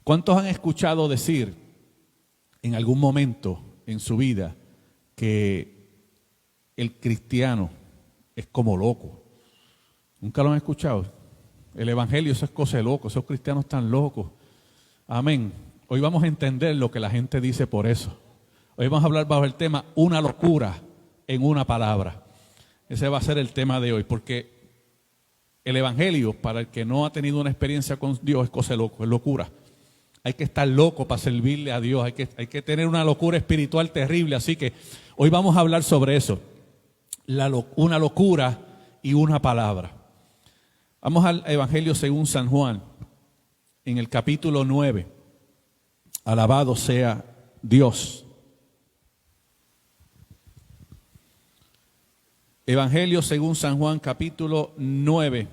¿Cuántos han escuchado decir en algún momento en su vida que el cristiano es como loco? ¿Nunca lo han escuchado? El evangelio, eso es cosa de loco, esos cristianos están locos. Amén. Hoy vamos a entender lo que la gente dice por eso. Hoy vamos a hablar bajo el tema una locura en una palabra. Ese va a ser el tema de hoy, porque el evangelio, para el que no ha tenido una experiencia con Dios, es cosa de loco, es locura. Hay que estar loco para servirle a Dios, hay que tener una locura espiritual terrible. Así que hoy vamos a hablar sobre eso, una locura y una palabra. Vamos al Evangelio según San Juan, en el capítulo 9. Alabado sea Dios. Evangelio según San Juan, capítulo 9.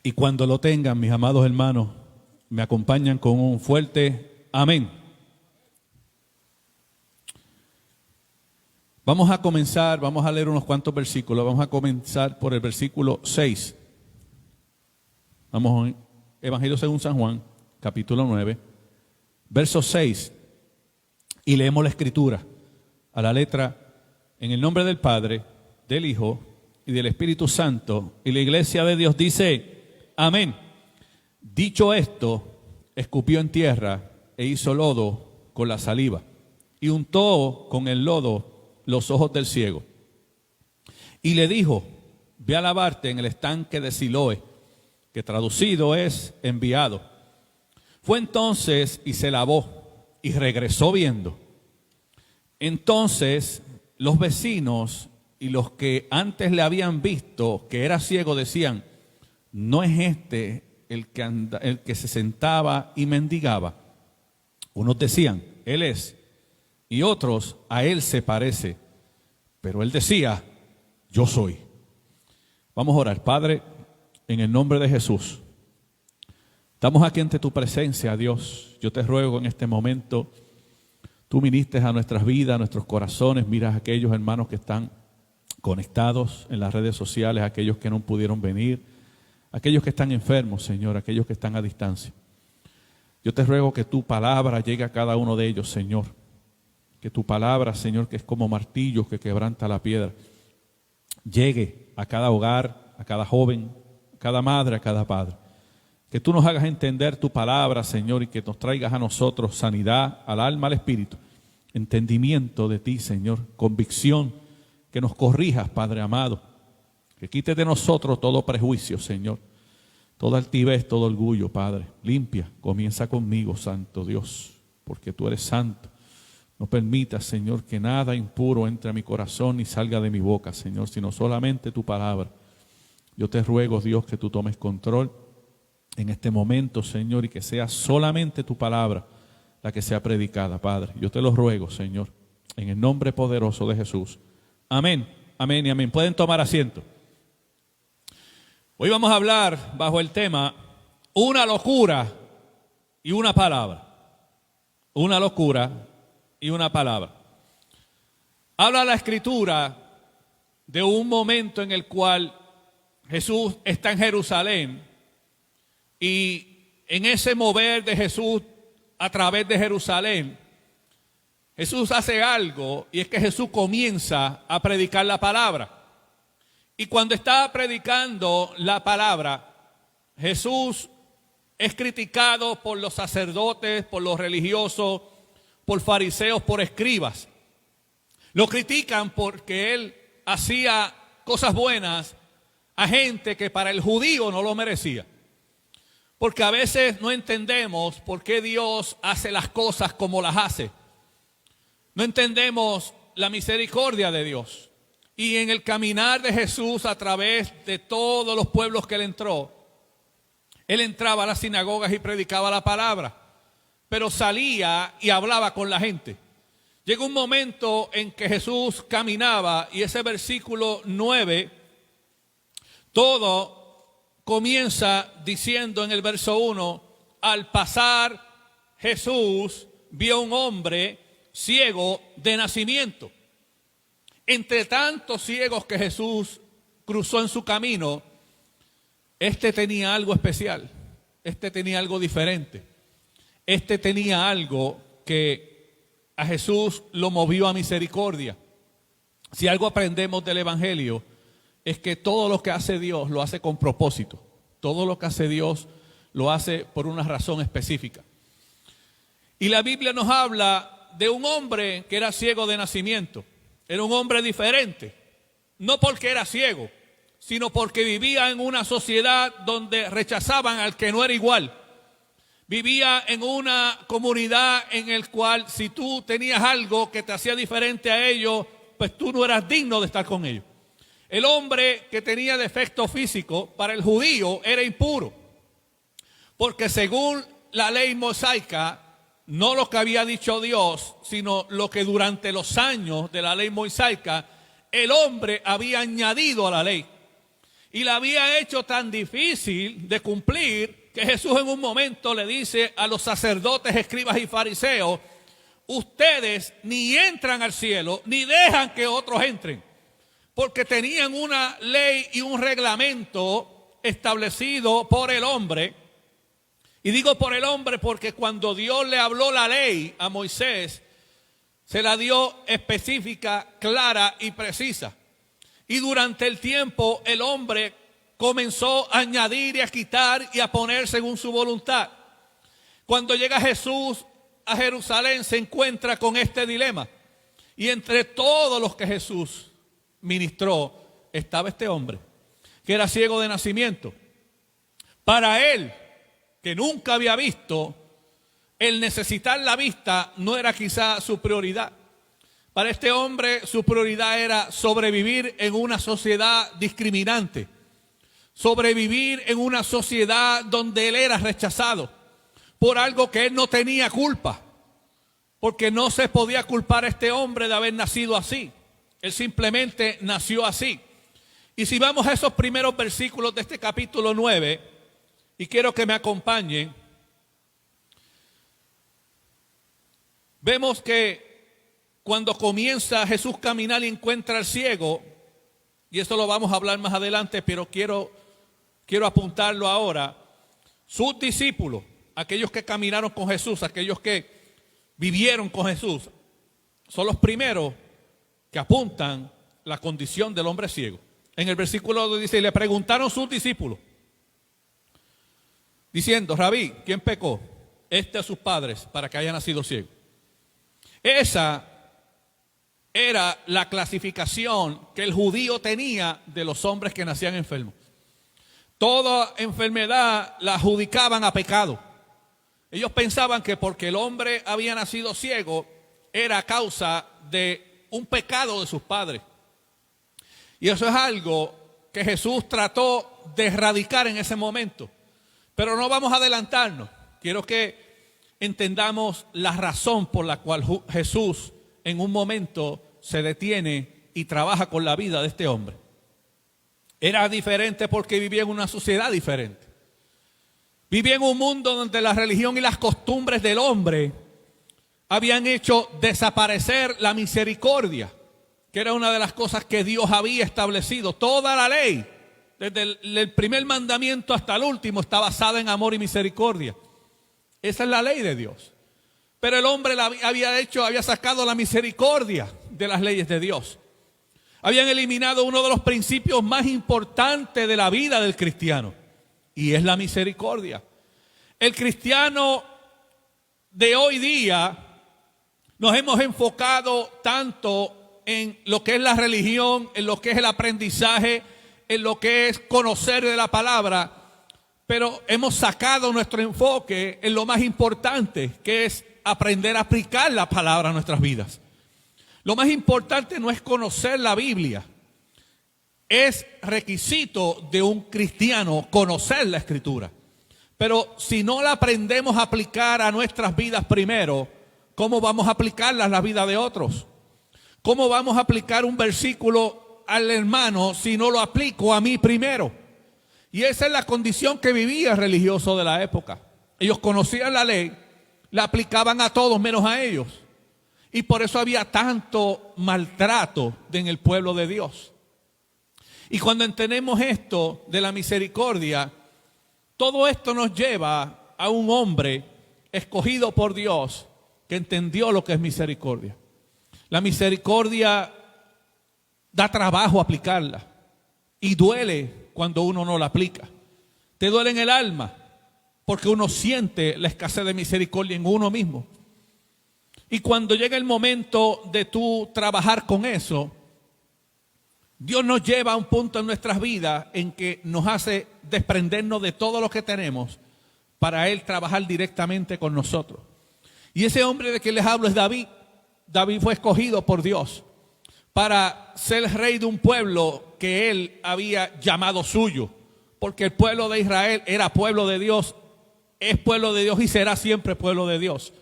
Y cuando lo tengan, mis amados hermanos, me acompañan con un fuerte amén. Vamos a comenzar, vamos a leer unos cuantos versículos. Vamos a comenzar por el versículo 6. Vamos a Evangelio según San Juan, capítulo 9, verso 6. Y leemos la escritura a la letra, en el nombre del Padre, del Hijo y del Espíritu Santo. Y la iglesia de Dios dice, amén. Dicho esto, escupió en tierra e hizo lodo con la saliva y untó con el lodo los ojos del ciego. Y le dijo, ve a lavarte en el estanque de Siloé, que traducido es enviado. Fue entonces y se lavó y regresó viendo. Entonces los vecinos y los que antes le habían visto que era ciego decían, ¿no es este el que se sentaba y mendigaba? Unos decían, él es, y otros, a él se parece. Pero él decía, yo soy. Vamos a orar. Padre, en el nombre de Jesús, estamos aquí ante tu presencia, Dios. Yo te ruego en este momento, tú ministres a nuestras vidas, a nuestros corazones. Mira a aquellos hermanos que están conectados en las redes sociales, aquellos que no pudieron venir, aquellos que están enfermos, Señor, aquellos que están a distancia. Yo te ruego que tu palabra llegue a cada uno de ellos, Señor. Que tu palabra, Señor, que es como martillo que quebranta la piedra, llegue a cada hogar, a cada joven, a cada madre, a cada padre. Que tú nos hagas entender tu palabra, Señor, y que nos traigas a nosotros sanidad al alma, al espíritu, entendimiento de ti, Señor, convicción, que nos corrijas, Padre amado, que quites de nosotros todo prejuicio, Señor, toda altivez, todo orgullo, Padre. Limpia, comienza conmigo, Santo Dios, porque tú eres santo. No permitas, Señor, que nada impuro entre a mi corazón ni salga de mi boca, Señor, sino solamente tu palabra. Yo te ruego, Dios, que tú tomes control en este momento, Señor, y que sea solamente tu palabra la que sea predicada, Padre. Yo te lo ruego, Señor, en el nombre poderoso de Jesús. Amén, amén y amén. Pueden tomar asiento. Hoy vamos a hablar bajo el tema una locura y una palabra. Una locura y una palabra. Habla la Escritura de un momento en el cual Jesús está en Jerusalén y en ese mover de Jesús a través de Jerusalén, Jesús hace algo, y es que Jesús comienza a predicar la palabra. Y cuando está predicando la palabra, Jesús es criticado por los sacerdotes, por los religiosos, por fariseos, por escribas. Lo critican porque él hacía cosas buenas a gente que para el judío no lo merecía. Porque a veces no entendemos por qué Dios hace las cosas como las hace. No entendemos la misericordia de Dios. Y en el caminar de Jesús a través de todos los pueblos que él entró, él entraba a las sinagogas y predicaba la palabra, pero salía y hablaba con la gente. Llegó un momento en que Jesús caminaba y ese versículo 9, todo comienza diciendo en el verso 1, al pasar Jesús vio un hombre ciego de nacimiento. Entre tantos ciegos que Jesús cruzó en su camino, este tenía algo especial, este tenía algo diferente. este tenía algo que a Jesús lo movió a misericordia. Si algo aprendemos del Evangelio es que todo lo que hace Dios lo hace con propósito. Todo lo que hace Dios lo hace por una razón específica. Y la Biblia nos habla de un hombre que era ciego de nacimiento. Era un hombre diferente, no porque era ciego, sino porque vivía en una sociedad donde rechazaban al que no era igual. Vivía en una comunidad en la cual si tú tenías algo que te hacía diferente a ellos, pues tú no eras digno de estar con ellos. El hombre que tenía defecto físico para el judío era impuro, porque según la ley mosaica, no lo que había dicho Dios, sino lo que durante los años de la ley mosaica el hombre había añadido a la ley. Y la había hecho tan difícil de cumplir que Jesús en un momento le dice a los sacerdotes, escribas y fariseos: ustedes ni entran al cielo, ni dejan que otros entren. Porque tenían una ley y un reglamento establecido por el hombre. Y digo por el hombre porque cuando Dios le habló la ley a Moisés, se la dio específica, clara y precisa. Y durante el tiempo el hombre comenzó a añadir y a quitar y a poner según su voluntad. Cuando llega Jesús a Jerusalén se encuentra con este dilema. Y entre todos los que Jesús ministró estaba este hombre que era ciego de nacimiento. Para él, que nunca había visto, el necesitar la vista no era quizá su prioridad. Para este hombre su prioridad era sobrevivir en una sociedad discriminante, sobrevivir en una sociedad donde él era rechazado por algo que él no tenía culpa, porque no se podía culpar a este hombre de haber nacido así. Él simplemente nació así. Y si vamos a esos primeros versículos de este capítulo 9, y quiero que me acompañen, vemos que cuando comienza Jesús a caminar y encuentra al ciego, y esto lo vamos a hablar más adelante, pero quiero apuntarlo ahora, sus discípulos, aquellos que caminaron con Jesús, aquellos que vivieron con Jesús, son los primeros que apuntan la condición del hombre ciego. En el versículo 2 dice, y le preguntaron sus discípulos, diciendo, Rabí, ¿quién pecó? A sus padres para que haya nacido ciego. Esa era la clasificación que el judío tenía de los hombres que nacían enfermos. Toda enfermedad la adjudicaban a pecado. Ellos pensaban que porque el hombre había nacido ciego era a causa de un pecado de sus padres. Y eso es algo que Jesús trató de erradicar en ese momento. Pero no vamos a adelantarnos. Quiero que entendamos la razón por la cual Jesús en un momento se detiene y trabaja con la vida de este hombre. Era diferente porque vivía en una sociedad diferente. Vivía en un mundo donde la religión y las costumbres del hombre habían hecho desaparecer la misericordia, que era una de las cosas que Dios había establecido. Toda la ley, desde el primer mandamiento hasta el último, está basada en amor y misericordia. Esa es la ley de Dios. Pero el hombre había sacado la misericordia de las leyes de Dios. Habían eliminado uno de los principios más importantes de la vida del cristiano, y es la misericordia. El cristiano de hoy día nos hemos enfocado tanto en lo que es la religión, en lo que es el aprendizaje, en lo que es conocer de la palabra, pero hemos sacado nuestro enfoque en lo más importante, que es aprender a aplicar la palabra a nuestras vidas. Lo más importante no es conocer la Biblia. Es requisito de un cristiano conocer la Escritura. Pero si no la aprendemos a aplicar a nuestras vidas primero, ¿cómo vamos a aplicarla a la vida de otros? ¿Cómo vamos a aplicar un versículo al hermano si no lo aplico a mí primero? Y esa es la condición que vivía el religioso de la época. Ellos conocían la ley, la aplicaban a todos menos a ellos. Y por eso había tanto maltrato en el pueblo de Dios. Y cuando entendemos esto de la misericordia, todo esto nos lleva a un hombre escogido por Dios que entendió lo que es misericordia. La misericordia da trabajo aplicarla y duele cuando uno no la aplica. Te duele en el alma porque uno siente la escasez de misericordia en uno mismo. Y cuando llega el momento de tú trabajar con eso, Dios nos lleva a un punto en nuestras vidas en que nos hace desprendernos de todo lo que tenemos para Él trabajar directamente con nosotros. Y ese hombre de quien les hablo es David. David fue escogido por Dios para ser rey de un pueblo que Él había llamado suyo. Porque el pueblo de Israel era pueblo de Dios, es pueblo de Dios y será siempre pueblo de Dios.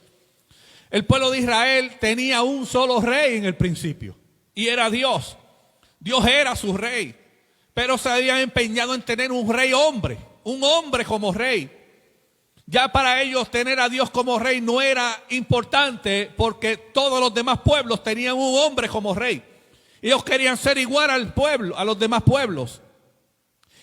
El pueblo de Israel tenía un solo rey en el principio y era Dios. Dios era su rey, pero se habían empeñado en tener un rey hombre, un hombre como rey. Ya para ellos tener a Dios como rey no era importante porque todos los demás pueblos tenían un hombre como rey. Ellos querían ser igual al pueblo, a los demás pueblos.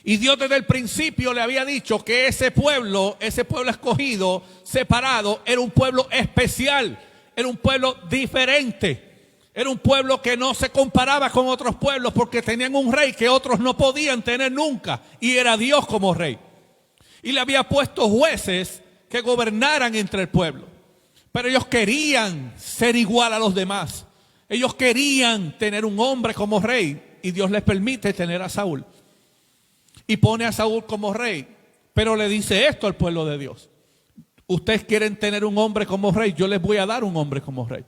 Y Dios desde el principio le había dicho que ese pueblo escogido, separado, era un pueblo especial, era un pueblo diferente. Era un pueblo que no se comparaba con otros pueblos porque tenían un rey que otros no podían tener nunca. Y era Dios como rey. Y le había puesto jueces que gobernaran entre el pueblo. Pero ellos querían ser igual a los demás. Ellos querían tener un hombre como rey. Y Dios les permite tener a Saúl. Y pone a Saúl como rey. Pero le dice esto al pueblo de Dios: ustedes quieren tener un hombre como rey, yo les voy a dar un hombre como rey.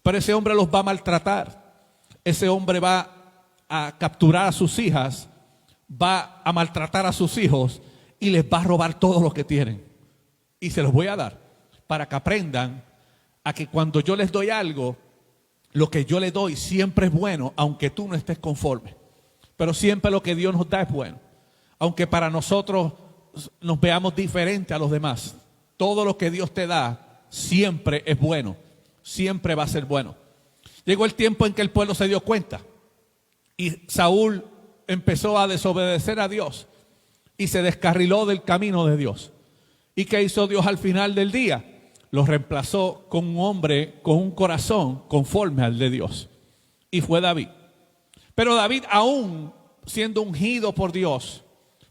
Pero ese hombre los va a maltratar. Ese hombre va a capturar a sus hijas, va a maltratar a sus hijos y les va a robar todo lo que tienen. Y se los voy a dar para que aprendan a que cuando yo les doy algo, lo que yo les doy siempre es bueno, aunque tú no estés conforme. Pero siempre lo que Dios nos da es bueno. Aunque para nosotros nos veamos diferentes a los demás, todo lo que Dios te da siempre es bueno. Siempre va a ser bueno. Llegó el tiempo en que el pueblo se dio cuenta y Saúl empezó a desobedecer a Dios y se descarriló del camino de Dios. ¿Y qué hizo Dios al final del día? Lo reemplazó con un hombre con un corazón conforme al de Dios, y fue David. Pero David, aún siendo ungido por Dios,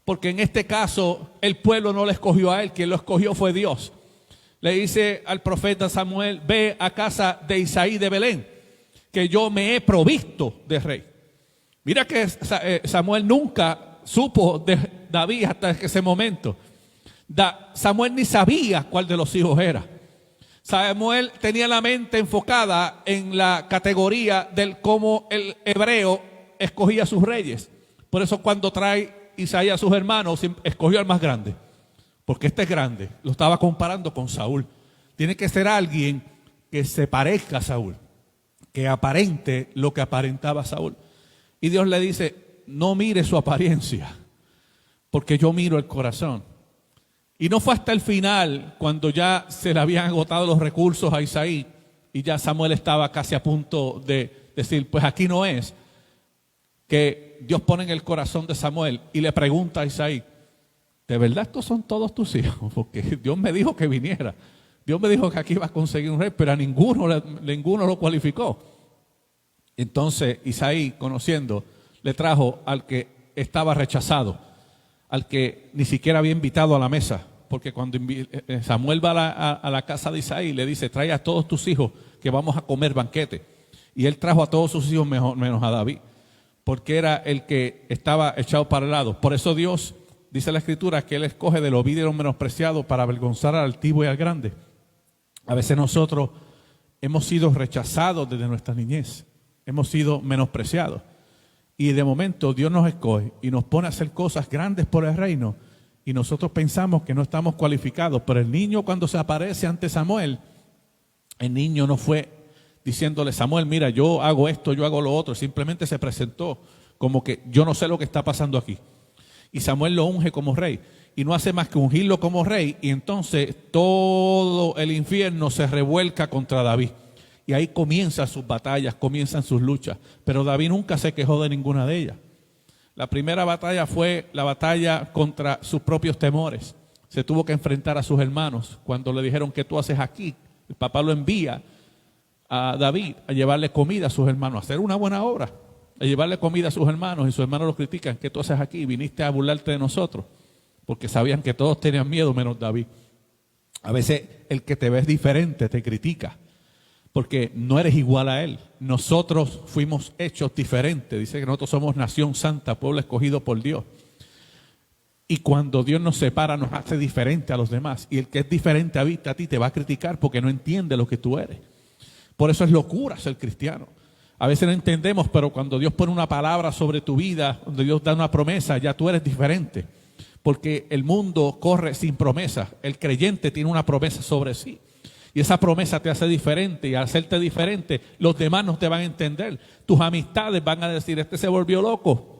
porque en este caso el pueblo no lo escogió a él, quien lo escogió fue Dios, le dice al profeta Samuel: ve a casa de Isaí de Belén, que yo me he provisto de rey. Mira que Samuel nunca supo de David hasta ese momento. Samuel ni sabía cuál de los hijos era. Samuel tenía la mente enfocada en la categoría del cómo el hebreo escogía a sus reyes. Por eso cuando trae Isaí a sus hermanos, escogió al más grande. Porque este es grande. Lo estaba comparando con Saúl. Tiene que ser alguien que se parezca a Saúl, que aparente lo que aparentaba Saúl. Y Dios le dice: no mire su apariencia, porque yo miro el corazón. Y no fue hasta el final, cuando ya se le habían agotado los recursos a Isaí y ya Samuel estaba casi a punto de decir: pues aquí no es, que Dios pone en el corazón de Samuel y le pregunta a Isaí: ¿de verdad estos son todos tus hijos? Porque Dios me dijo que viniera. Dios me dijo que aquí iba a conseguir un rey, pero a ninguno lo cualificó. Entonces Isaí, conociendo, le trajo al que estaba rechazado, al que ni siquiera había invitado a la mesa. Porque cuando Samuel va a la casa de Isaí, le dice: trae a todos tus hijos que vamos a comer banquete. Y él trajo a todos sus hijos menos a David, porque era el que estaba echado para el lado. Por eso Dios, dice la Escritura, que Él escoge de lo vil y lo menospreciado para avergonzar al altivo y al grande. A veces nosotros hemos sido rechazados desde nuestra niñez, hemos sido menospreciados. Y de momento Dios nos escoge y nos pone a hacer cosas grandes por el reino. Y nosotros pensamos que no estamos cualificados. Pero el niño, cuando se aparece ante Samuel, el niño no fue diciéndole: Samuel, mira, yo hago esto, yo hago lo otro. Simplemente se presentó como que yo no sé lo que está pasando aquí. Y Samuel lo unge como rey. Y no hace más que ungirlo como rey. Y entonces todo el infierno se revuelca contra David. Y ahí comienzan sus batallas, comienzan sus luchas. Pero David nunca se quejó de ninguna de ellas. La primera batalla fue la batalla contra sus propios temores. Se tuvo que enfrentar a sus hermanos cuando le dijeron: ¿qué tú haces aquí? El papá lo envía a David a llevarle comida a sus hermanos, a hacer una buena obra, a llevarle comida a sus hermanos, y sus hermanos lo critican: ¿qué tú haces aquí? Viniste a burlarte de nosotros, porque sabían que todos tenían miedo menos David. A veces el que te ves diferente te critica, porque no eres igual a él. Nosotros fuimos hechos diferentes. Dice que nosotros somos nación santa, pueblo escogido por Dios. Y cuando Dios nos separa, nos hace diferente a los demás. Y el que es diferente a ti te va a criticar porque no entiende lo que tú eres. Por eso es locura ser cristiano. A veces no entendemos, pero cuando Dios pone una palabra sobre tu vida, cuando Dios da una promesa, ya tú eres diferente. Porque el mundo corre sin promesa. El creyente tiene una promesa sobre sí. Y esa promesa te hace diferente, y al hacerte diferente, los demás no te van a entender. Tus amistades van a decir: este se volvió loco.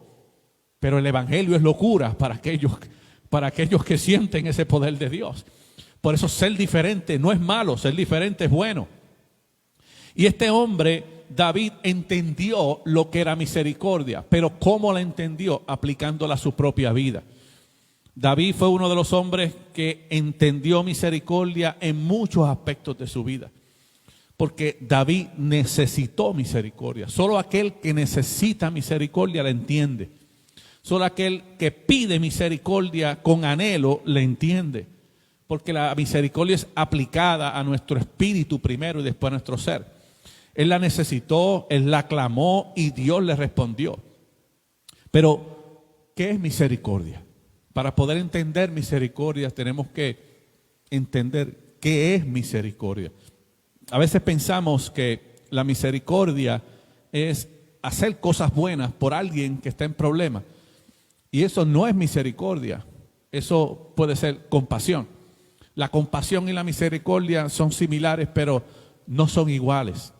Pero el evangelio es locura para aquellos que sienten ese poder de Dios. Por eso ser diferente no es malo, ser diferente es bueno. Y este hombre, David, entendió lo que era misericordia. Pero ¿cómo la entendió? Aplicándola a su propia vida. David fue uno de los hombres que entendió misericordia en muchos aspectos de su vida. Porque David necesitó misericordia. Solo aquel que necesita misericordia la entiende. Solo aquel que pide misericordia con anhelo la entiende. Porque la misericordia es aplicada a nuestro espíritu primero y después a nuestro ser. Él la necesitó, él la clamó y Dios le respondió. Pero, ¿qué es misericordia? Para poder entender misericordia tenemos que entender qué es misericordia. A veces pensamos que la misericordia es hacer cosas buenas por alguien que está en problemas. Y eso no es misericordia, eso puede ser compasión. La compasión y la misericordia son similares, pero no son iguales.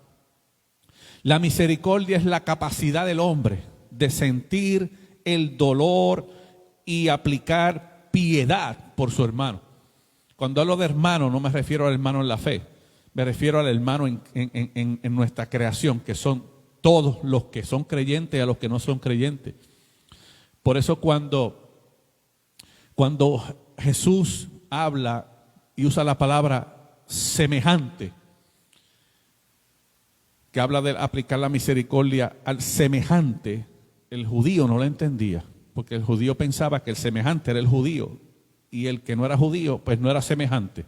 La misericordia es la capacidad del hombre de sentir el dolor y aplicar piedad por su hermano. Cuando hablo de hermano, no me refiero al hermano en la fe, me refiero al hermano en nuestra creación, que son todos los que son creyentes y a los que no son creyentes. Por eso cuando Jesús habla y usa la palabra semejante, que habla de aplicar la misericordia al semejante, el judío no lo entendía, porque el judío pensaba que el semejante era el judío y el que no era judío pues no era semejante.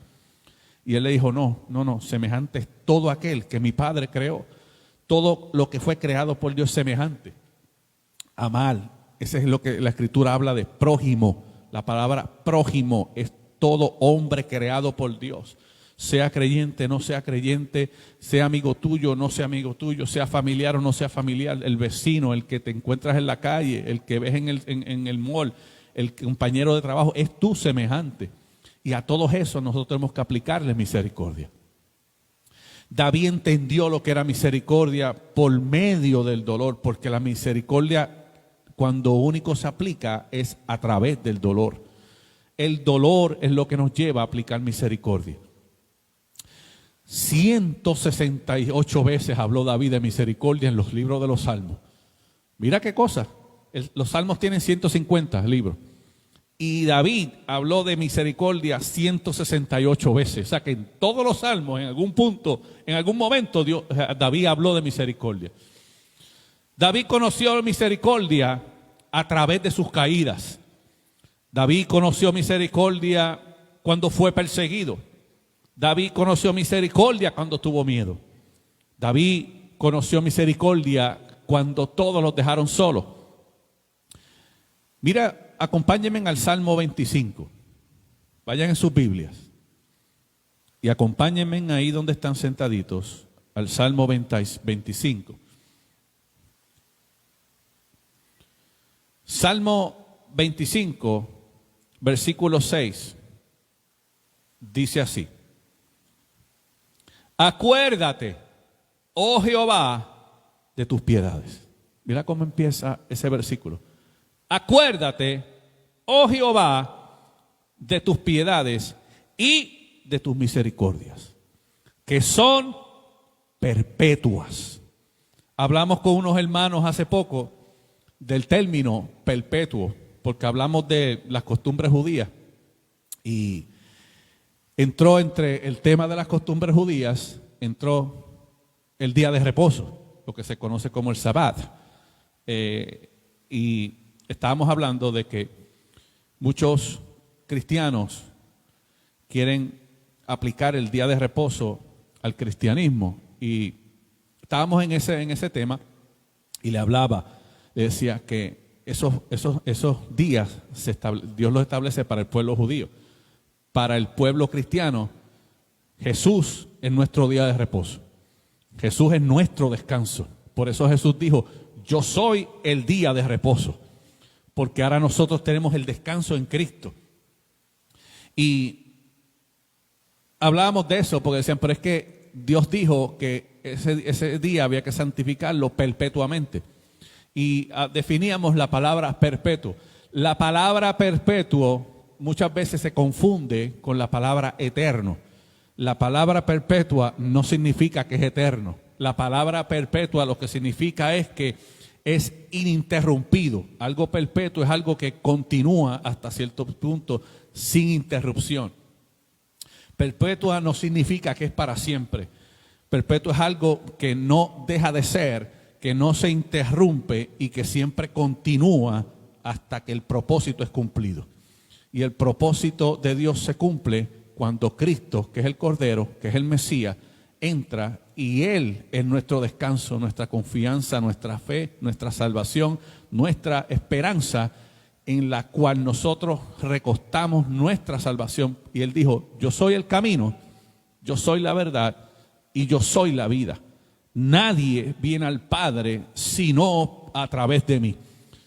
Y él le dijo: no, semejante es todo aquel que mi Padre creó. Todo lo que fue creado por Dios es semejante. Amar. Ese es lo que la Escritura habla de prójimo. La palabra prójimo es todo hombre creado por Dios. Sea creyente, no sea creyente, sea amigo tuyo, no sea amigo tuyo, sea familiar o no sea familiar, el vecino, el que te encuentras en la calle, el que ves en el mall, el compañero de trabajo, es tu semejante. Y a todos esos nosotros tenemos que aplicarle misericordia. David entendió lo que era misericordia por medio del dolor, porque la misericordia, cuando único se aplica, es a través del dolor. El dolor es lo que nos lleva a aplicar misericordia. 168 veces habló David de misericordia en los libros de los Salmos. Mira qué cosa. Los Salmos tienen 150 libros. Y David habló de misericordia 168 veces. O sea que en todos los Salmos, en algún punto, en algún momento, David habló de misericordia. David conoció misericordia a través de sus caídas. David conoció misericordia cuando fue perseguido. David conoció misericordia cuando tuvo miedo. David conoció misericordia cuando todos los dejaron solos. Mira, acompáñenme al Salmo 25. Vayan en sus Biblias y acompáñenme ahí donde están sentaditos al Salmo 25. Salmo 25, versículo 6, dice así: acuérdate, oh Jehová, de tus piedades. Mira cómo empieza ese versículo. Acuérdate, oh Jehová, de tus piedades y de tus misericordias, que son perpetuas. Hablamos con unos hermanos hace poco del término perpetuo, porque hablamos de las costumbres judías. Y entró entre el tema de las costumbres judías, entró el día de reposo, lo que se conoce como el Sabbat. Y estábamos hablando de que muchos cristianos quieren aplicar el día de reposo al cristianismo. Y estábamos en ese tema y le decía que esos días Dios los establece para el pueblo judío. Para el pueblo cristiano, Jesús es nuestro día de reposo. Jesús es nuestro descanso. Por eso Jesús dijo, yo soy el día de reposo. Porque ahora nosotros tenemos el descanso en Cristo. Y hablábamos de eso porque decían, pero es que Dios dijo que ese día había que santificarlo perpetuamente. Y definíamos la palabra perpetuo. La palabra perpetuo muchas veces se confunde con la palabra eterno. La palabra perpetua no significa que es eterno. La palabra perpetua lo que significa es que es ininterrumpido. Algo perpetuo es algo que continúa hasta cierto punto sin interrupción. Perpetua no significa que es para siempre. Perpetuo es algo que no deja de ser, que no se interrumpe y que siempre continúa hasta que el propósito es cumplido. Y el propósito de Dios se cumple cuando Cristo, que es el Cordero, que es el Mesías, entra y Él es nuestro descanso, nuestra confianza, nuestra fe, nuestra salvación, nuestra esperanza en la cual nosotros recostamos nuestra salvación. Y Él dijo, yo soy el camino, yo soy la verdad y yo soy la vida. Nadie viene al Padre sino a través de mí.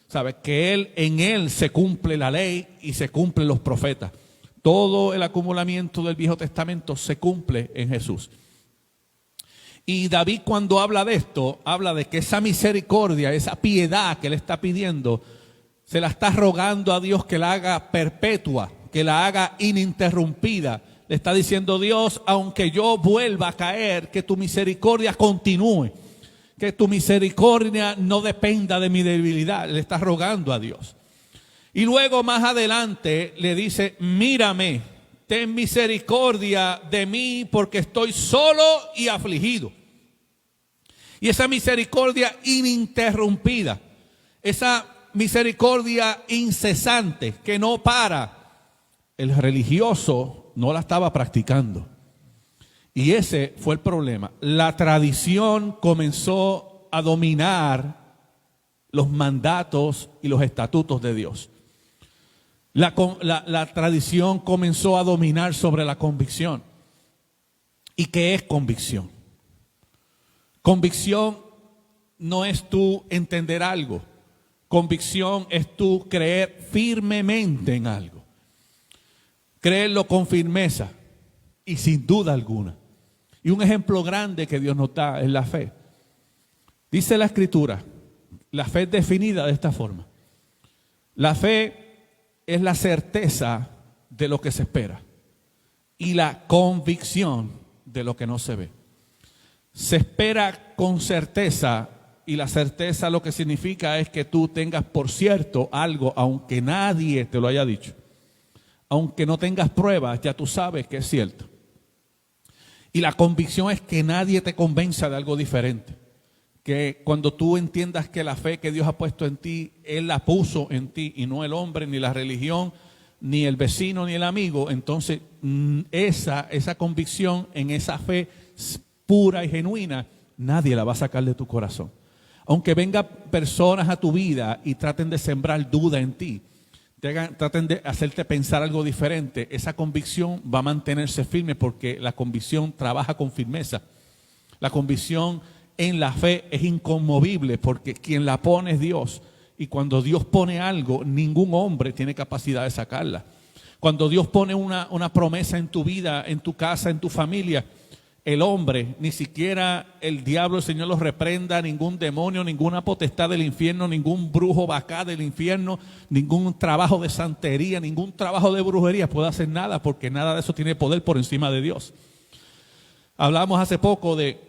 ¿Sabe? Que en Él se cumple la ley y se cumplen los profetas. Todo el acumulamiento del Viejo Testamento se cumple en Jesús. Y David cuando habla de esto, habla de que esa misericordia, esa piedad que Él está pidiendo, se la está rogando a Dios que la haga perpetua, que la haga ininterrumpida. Le está diciendo, Dios, aunque yo vuelva a caer, que tu misericordia continúe. Que tu misericordia no dependa de mi debilidad. Le está rogando a Dios. Y luego más adelante le dice, mírame, ten misericordia de mí porque estoy solo y afligido. Y esa misericordia ininterrumpida, esa misericordia incesante que no para, el religioso no la estaba practicando. Y ese fue el problema. La tradición comenzó a dominar los mandatos y los estatutos de Dios. La tradición comenzó a dominar sobre la convicción. ¿Y qué es convicción? Convicción no es tú entender algo. Convicción es tú creer firmemente en algo. Creerlo con firmeza y sin duda alguna. Y un ejemplo grande que Dios nos da es la fe. Dice la Escritura, la fe es definida de esta forma. La fe es la certeza de lo que se espera y la convicción de lo que no se ve. Se espera con certeza y la certeza lo que significa es que tú tengas por cierto algo, aunque nadie te lo haya dicho. Aunque no tengas pruebas, ya tú sabes que es cierto. Y la convicción es que nadie te convenza de algo diferente. Que cuando tú entiendas que la fe que Dios ha puesto en ti, Él la puso en ti y no el hombre, ni la religión, ni el vecino, ni el amigo, entonces esa convicción en esa fe pura y genuina, nadie la va a sacar de tu corazón. Aunque vengan personas a tu vida y traten de sembrar duda en ti, traten de hacerte pensar algo diferente, esa convicción va a mantenerse firme porque la convicción trabaja con firmeza. La convicción en la fe es inconmovible porque quien la pone es Dios. Y cuando Dios pone algo, ningún hombre tiene capacidad de sacarla. Cuando Dios pone una promesa en tu vida, en tu casa, en tu familia, el hombre, ni siquiera el diablo, el Señor los reprenda, ningún demonio, ninguna potestad del infierno, ningún brujo bacá del infierno, ningún trabajo de santería, ningún trabajo de brujería puede hacer nada porque nada de eso tiene poder por encima de Dios. Hablamos hace poco de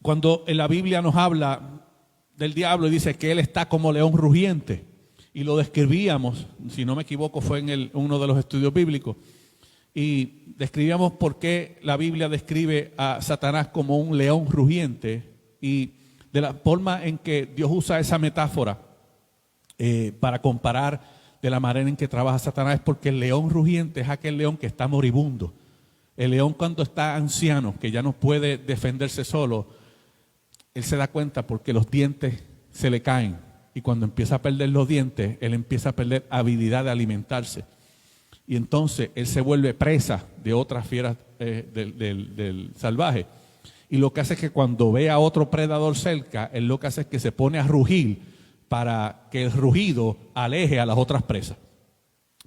cuando en la Biblia nos habla del diablo y dice que él está como león rugiente. y lo describíamos, si no me equivoco fue en uno de los estudios bíblicos, y describíamos por qué la Biblia describe a Satanás como un león rugiente, y de la forma en que Dios usa esa metáfora para comparar de la manera en que trabaja Satanás, es porque el león rugiente es aquel león que está moribundo. El león, cuando está anciano, que ya no puede defenderse solo, él se da cuenta porque los dientes se le caen, y cuando empieza a perder los dientes, él empieza a perder habilidad de alimentarse, y entonces él se vuelve presa de otras fieras del salvaje, y lo que hace es que cuando ve a otro predador cerca, él lo que hace es que se pone a rugir para que el rugido aleje a las otras presas,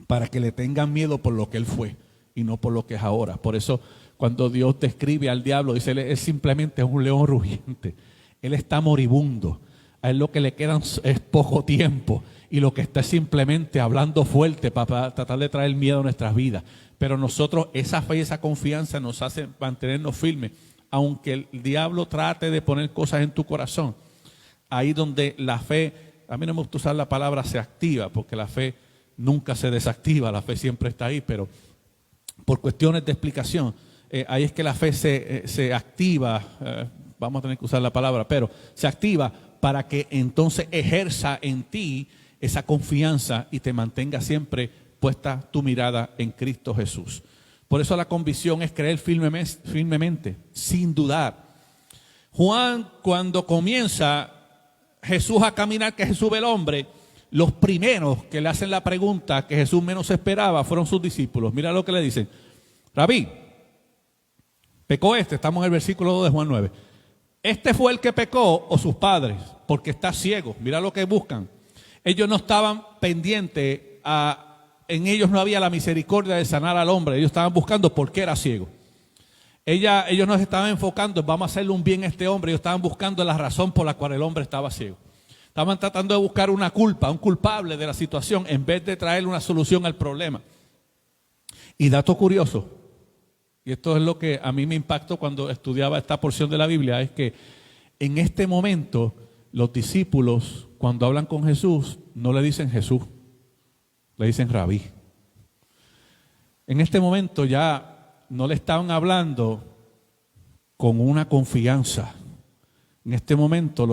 para que le tengan miedo por lo que él fue y no por lo que es ahora. Por eso cuando Dios describe al diablo, dice, él simplemente es un león rugiente, él está moribundo, a él lo que le queda es poco tiempo, y lo que está es simplemente hablando fuerte para tratar de traer miedo a nuestras vidas. Pero nosotros, esa fe y esa confianza nos hace mantenernos firmes, aunque el diablo trate de poner cosas en tu corazón. Ahí donde la fe, a mí no me gusta usar la palabra se activa, porque la fe nunca se desactiva, la fe siempre está ahí, pero por cuestiones de explicación, ahí es que la fe se activa, vamos a tener que usar la palabra, pero se activa para que entonces ejerza en ti esa confianza y te mantenga siempre puesta tu mirada en Cristo Jesús. Por eso la convicción es creer firmemente, sin dudar. Juan, cuando comienza Jesús a caminar, que Jesús ve el hombre, los primeros que le hacen la pregunta que Jesús menos esperaba fueron sus discípulos. Mira lo que le dicen: Rabí, pecó estamos en el versículo 2 de Juan 9. ¿Este fue el que pecó o sus padres? Porque está ciego. Mira lo que buscan. Ellos no estaban pendientes en ellos no había la misericordia de sanar al hombre. Ellos estaban buscando por qué era ciego. Ellos no se estaban enfocando en vamos a hacerle un bien a este hombre. Ellos estaban buscando la razón por la cual el hombre estaba ciego. Estaban tratando de buscar una culpa, un culpable de la situación, en vez de traerle una solución al problema. Y dato curioso, y esto es lo que a mí me impactó cuando estudiaba esta porción de la Biblia, es que en este momento los discípulos, cuando hablan con Jesús, no le dicen Jesús, le dicen Rabí. En este momento ya no le estaban hablando con una confianza. En este momento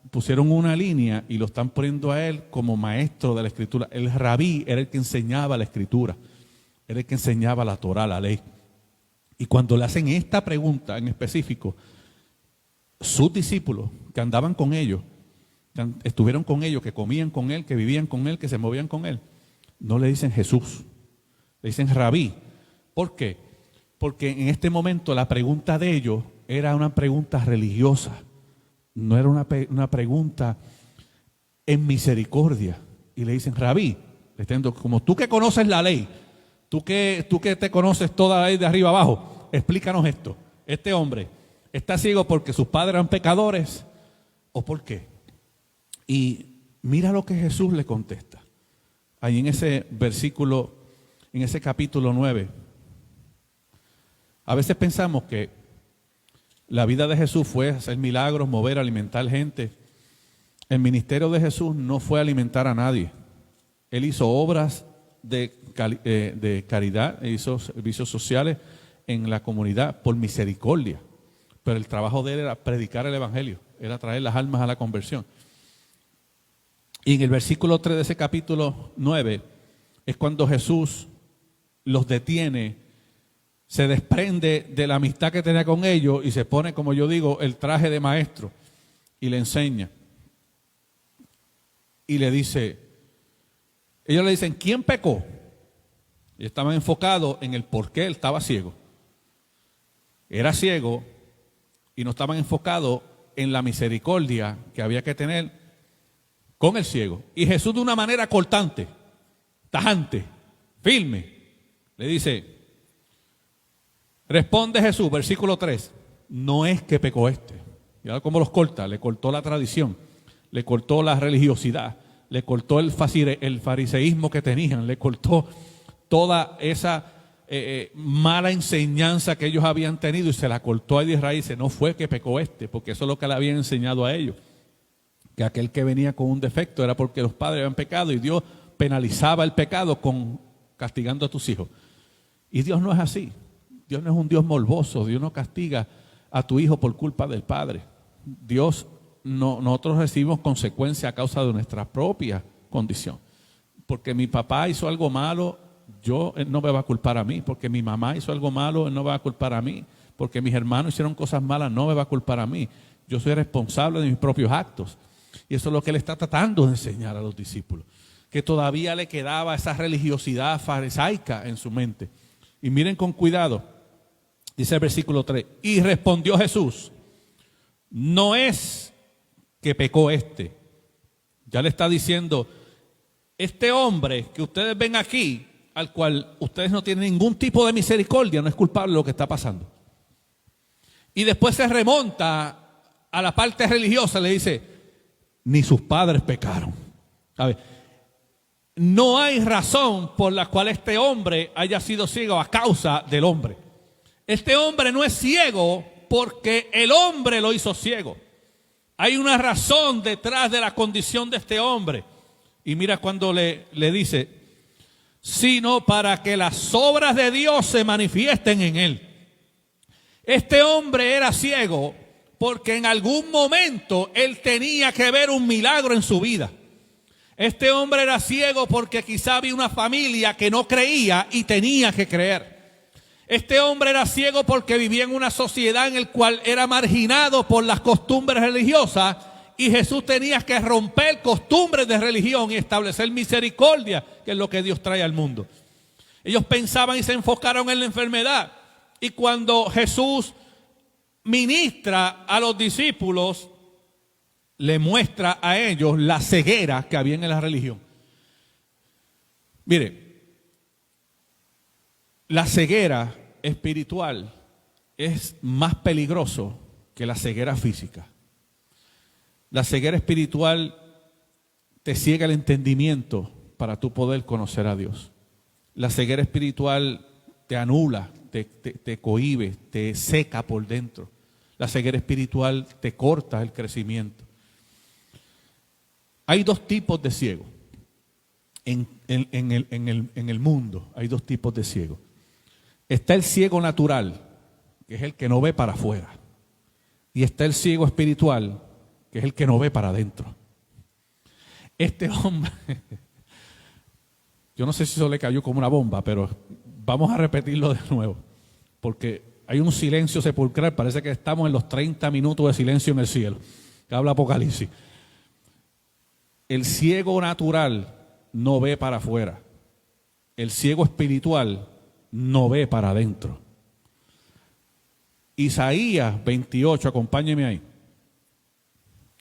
pusieron una línea y lo están poniendo a él como maestro de la Escritura. El Rabí era el que enseñaba la Escritura, era el que enseñaba la Torá, la ley. Y cuando le hacen esta pregunta en específico, sus discípulos que andaban con ellos, que estuvieron con ellos, que comían con él, que vivían con él, que se movían con él, no le dicen Jesús, le dicen Rabí. ¿Por qué? Porque en este momento la pregunta de ellos era una pregunta religiosa, no era una pregunta en misericordia. Y le dicen Rabí, como tú que conoces la ley, tú que te conoces toda la ley de arriba abajo, explícanos esto. Este hombre está ciego porque sus padres eran pecadores, ¿o por qué? Y mira lo que Jesús le contesta. Ahí en ese versículo, en ese capítulo 9. A veces pensamos que la vida de Jesús fue hacer milagros, mover, alimentar gente. El ministerio de Jesús no fue alimentar a nadie. Él hizo obras de caridad, hizo servicios sociales en la comunidad por misericordia. Pero el trabajo de él era predicar el evangelio, era traer las almas a la conversión. Y en el versículo 3 de ese capítulo 9 es cuando Jesús los detiene, se desprende de la amistad que tenía con ellos y se pone, como yo digo, el traje de maestro y le enseña. Y le dice, ellos le dicen, ¿quién pecó? Y estaban enfocados en el por qué él estaba ciego. Era ciego y no estaban enfocados en la misericordia que había que tener con el ciego. Y Jesús, de una manera cortante, tajante, firme, le dice, responde Jesús, versículo 3, no es que pecó este. Mira cómo los corta, le cortó la tradición, le cortó la religiosidad, le cortó el fariseísmo que tenían, le cortó toda esa mala enseñanza que ellos habían tenido y se la cortó a Israel y dice, no fue que pecó este, porque eso es lo que le habían enseñado a ellos. que aquel que venía con un defecto era porque los padres habían pecado y Dios penalizaba el pecado castigando a tus hijos. Y Dios no es así. Dios no es un Dios morboso. Dios no castiga a tu hijo por culpa del padre. Nosotros recibimos consecuencias a causa de nuestra propia condición. Porque mi papá hizo algo malo, él no me va a culpar a mí. Porque mi mamá hizo algo malo, él no me va a culpar a mí. Porque mis hermanos hicieron cosas malas, no me va a culpar a mí. Yo soy responsable de mis propios actos. Y eso es lo que él está tratando de enseñar a los discípulos. Que todavía le quedaba esa religiosidad farisaica en su mente. Y miren con cuidado, dice el versículo 3, y respondió Jesús, no es que pecó este. Ya le está diciendo, este hombre que ustedes ven aquí, al cual ustedes no tienen ningún tipo de misericordia, no es culpable de lo que está pasando. Y después se remonta a la parte religiosa, le dice, ni sus padres pecaron. A ver, no hay razón por la cual este hombre haya sido ciego a causa del hombre. Este hombre no es ciego porque el hombre lo hizo ciego. Hay una razón detrás de la condición de este hombre. Y mira cuando le dice, sino para que las obras de Dios se manifiesten en él. Este hombre era ciego porque en algún momento él tenía que ver un milagro en su vida. Este hombre era ciego porque quizá había una familia que no creía y tenía que creer. Este hombre era ciego porque vivía en una sociedad en la cual era marginado por las costumbres religiosas y Jesús tenía que romper costumbres de religión y establecer misericordia, que es lo que Dios trae al mundo. Ellos pensaban y se enfocaron en la enfermedad. Y cuando Jesús ministra a los discípulos, le muestra a ellos la ceguera que había en la religión. Mire, la ceguera espiritual es más peligroso que la ceguera física. La ceguera espiritual te ciega el entendimiento para tú poder conocer a Dios. La ceguera espiritual te anula, te cohíbe, te seca por dentro. La ceguera espiritual te corta el crecimiento. Hay dos tipos de ciegos en el mundo. Hay dos tipos de ciegos. Está el ciego natural, que es el que no ve para afuera. Y está el ciego espiritual, que es el que no ve para adentro. Este hombre, yo no sé si eso le cayó como una bomba, pero vamos a repetirlo de nuevo. Porque hay un silencio sepulcral, parece que estamos en los 30 minutos de silencio en el cielo, que habla Apocalipsis. El ciego natural no ve para afuera. El ciego espiritual no ve para adentro. Isaías 28, acompáñeme ahí.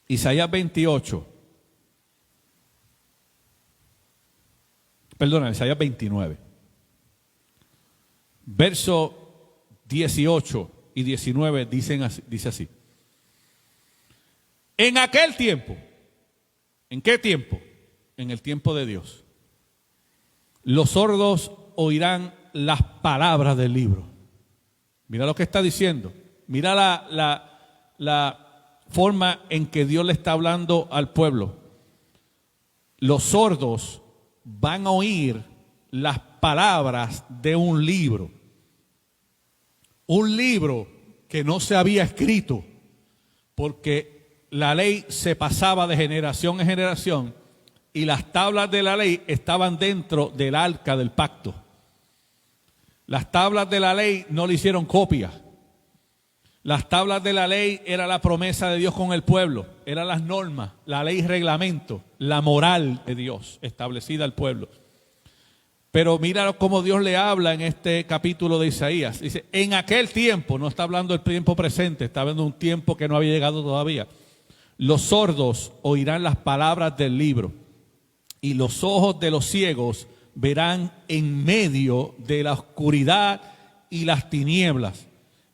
Isaías 28. Perdona, Isaías 29. Verso 18 y 19 dice así. En aquel tiempo, ¿en qué tiempo? En el tiempo de Dios. Los sordos oirán las palabras del libro. Mira lo que está diciendo. Mira la forma en que Dios le está hablando al pueblo. Los sordos van a oír las palabras de un libro. Un libro que no se había escrito porque la ley se pasaba de generación en generación y las tablas de la ley estaban dentro del arca del pacto. Las tablas de la ley no le hicieron copia. Las tablas de la ley era la promesa de Dios con el pueblo, eran las normas, la ley y reglamento, la moral de Dios establecida al pueblo. Pero mira cómo Dios le habla en este capítulo de Isaías. Dice, en aquel tiempo, no está hablando del tiempo presente, está hablando de un tiempo que no había llegado todavía. Los sordos oirán las palabras del libro y los ojos de los ciegos verán en medio de la oscuridad y las tinieblas.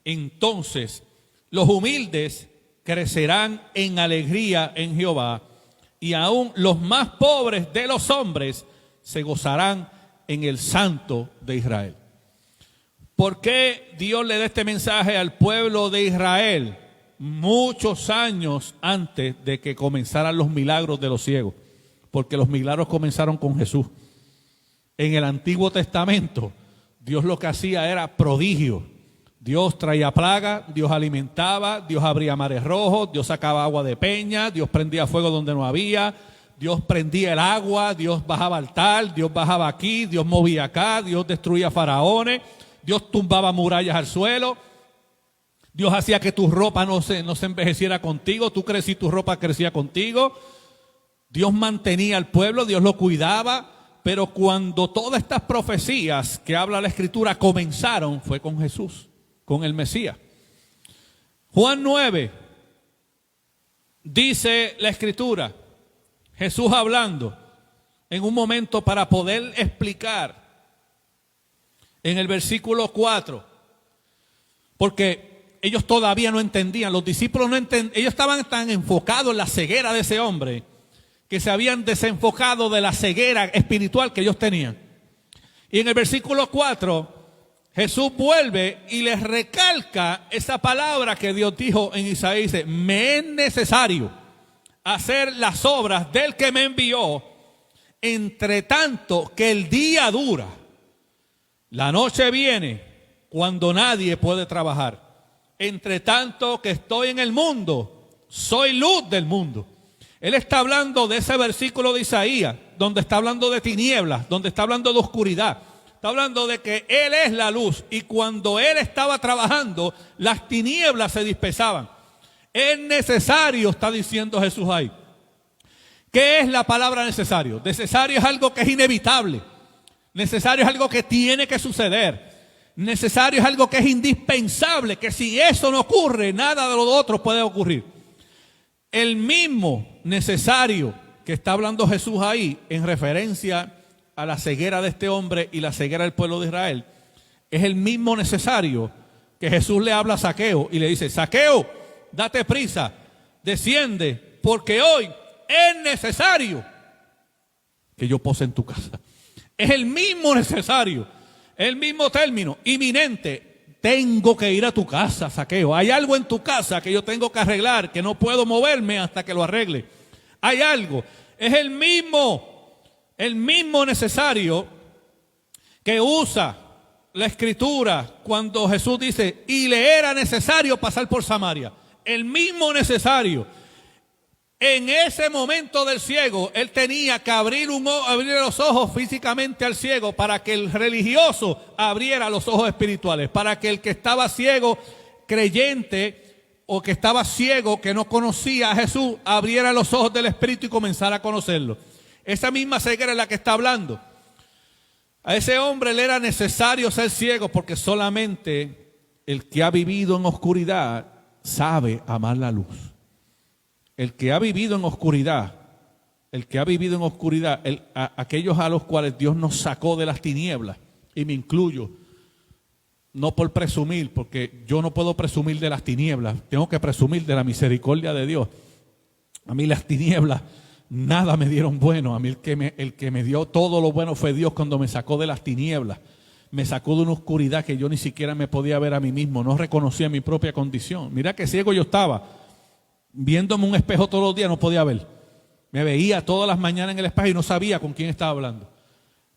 Entonces los humildes crecerán en alegría en Jehová y aún los más pobres de los hombres se gozarán en el Santo de Israel. ¿Por qué Dios le da este mensaje al pueblo de Israel? muchos años antes de que comenzaran los milagros de los ciegos, porque los milagros comenzaron con Jesús. En el Antiguo Testamento, Dios lo que hacía era prodigio. Dios traía plaga, Dios alimentaba, Dios abría mares rojos, Dios sacaba agua de peña, Dios prendía fuego donde no había, Dios prendía el agua, Dios bajaba al tal, Dios bajaba aquí, Dios movía acá, Dios destruía faraones, Dios tumbaba murallas al suelo, Dios hacía que tu ropa no se envejeciera contigo, tú crecí, tu ropa crecía contigo, Dios mantenía al pueblo, Dios lo cuidaba, pero cuando todas estas profecías que habla la Escritura comenzaron, fue con Jesús, con el Mesías. Juan 9, dice la Escritura, Jesús hablando en un momento para poder explicar en el versículo 4, porque ellos todavía no entendían, los discípulos no entendían, ellos estaban tan enfocados en la ceguera de ese hombre que se habían desenfocado de la ceguera espiritual que ellos tenían. Y en el versículo 4, Jesús vuelve y les recalca esa palabra que Dios dijo en Isaías, dice, me es necesario hacer las obras del que me envió, entre tanto que el día dura. La noche viene cuando nadie puede trabajar. Entre tanto que estoy en el mundo, soy luz del mundo. Él está hablando de ese versículo de Isaías, donde está hablando de tinieblas, donde está hablando de oscuridad. Está hablando de que Él es la luz y cuando Él estaba trabajando, las tinieblas se dispersaban. Es necesario, está diciendo Jesús ahí. ¿Qué es la palabra necesario? Necesario es algo que es inevitable. Necesario es algo que tiene que suceder. Necesario es algo que es indispensable, que si eso no ocurre, nada de lo otro puede ocurrir. El mismo necesario que está hablando Jesús ahí en referencia a la ceguera de este hombre y la ceguera del pueblo de Israel, es el mismo necesario que Jesús le habla a Zaqueo y le dice, Zaqueo, date prisa, desciende, porque hoy es necesario que yo pose en tu casa. Es el mismo necesario, el mismo término, inminente. Tengo que ir a tu casa, Zaqueo. Hay algo en tu casa que yo tengo que arreglar, que no puedo moverme hasta que lo arregle. Hay algo. Es el mismo necesario que usa la Escritura cuando Jesús dice, y le era necesario pasar por Samaria. El mismo necesario. En ese momento del ciego, él tenía que abrir los ojos físicamente al ciego para que el religioso abriera los ojos espirituales, para que el que estaba ciego, creyente, o que estaba ciego, que no conocía a Jesús, abriera los ojos del Espíritu y comenzara a conocerlo. Esa misma ceguera es la que está hablando. A ese hombre le era necesario ser ciego porque solamente el que ha vivido en oscuridad sabe amar la luz. El que ha vivido en oscuridad, aquellos a los cuales Dios nos sacó de las tinieblas, y me incluyo, no por presumir, porque yo no puedo presumir de las tinieblas, tengo que presumir de la misericordia de Dios. A mí las tinieblas nada me dieron bueno, a mí el que me dio todo lo bueno fue Dios cuando me sacó de las tinieblas, me sacó de una oscuridad que yo ni siquiera me podía ver a mí mismo, no reconocía mi propia condición. Mira qué ciego yo estaba. Viéndome un espejo todos los días no podía ver. Me veía todas las mañanas en el espejo y no sabía con quién estaba hablando.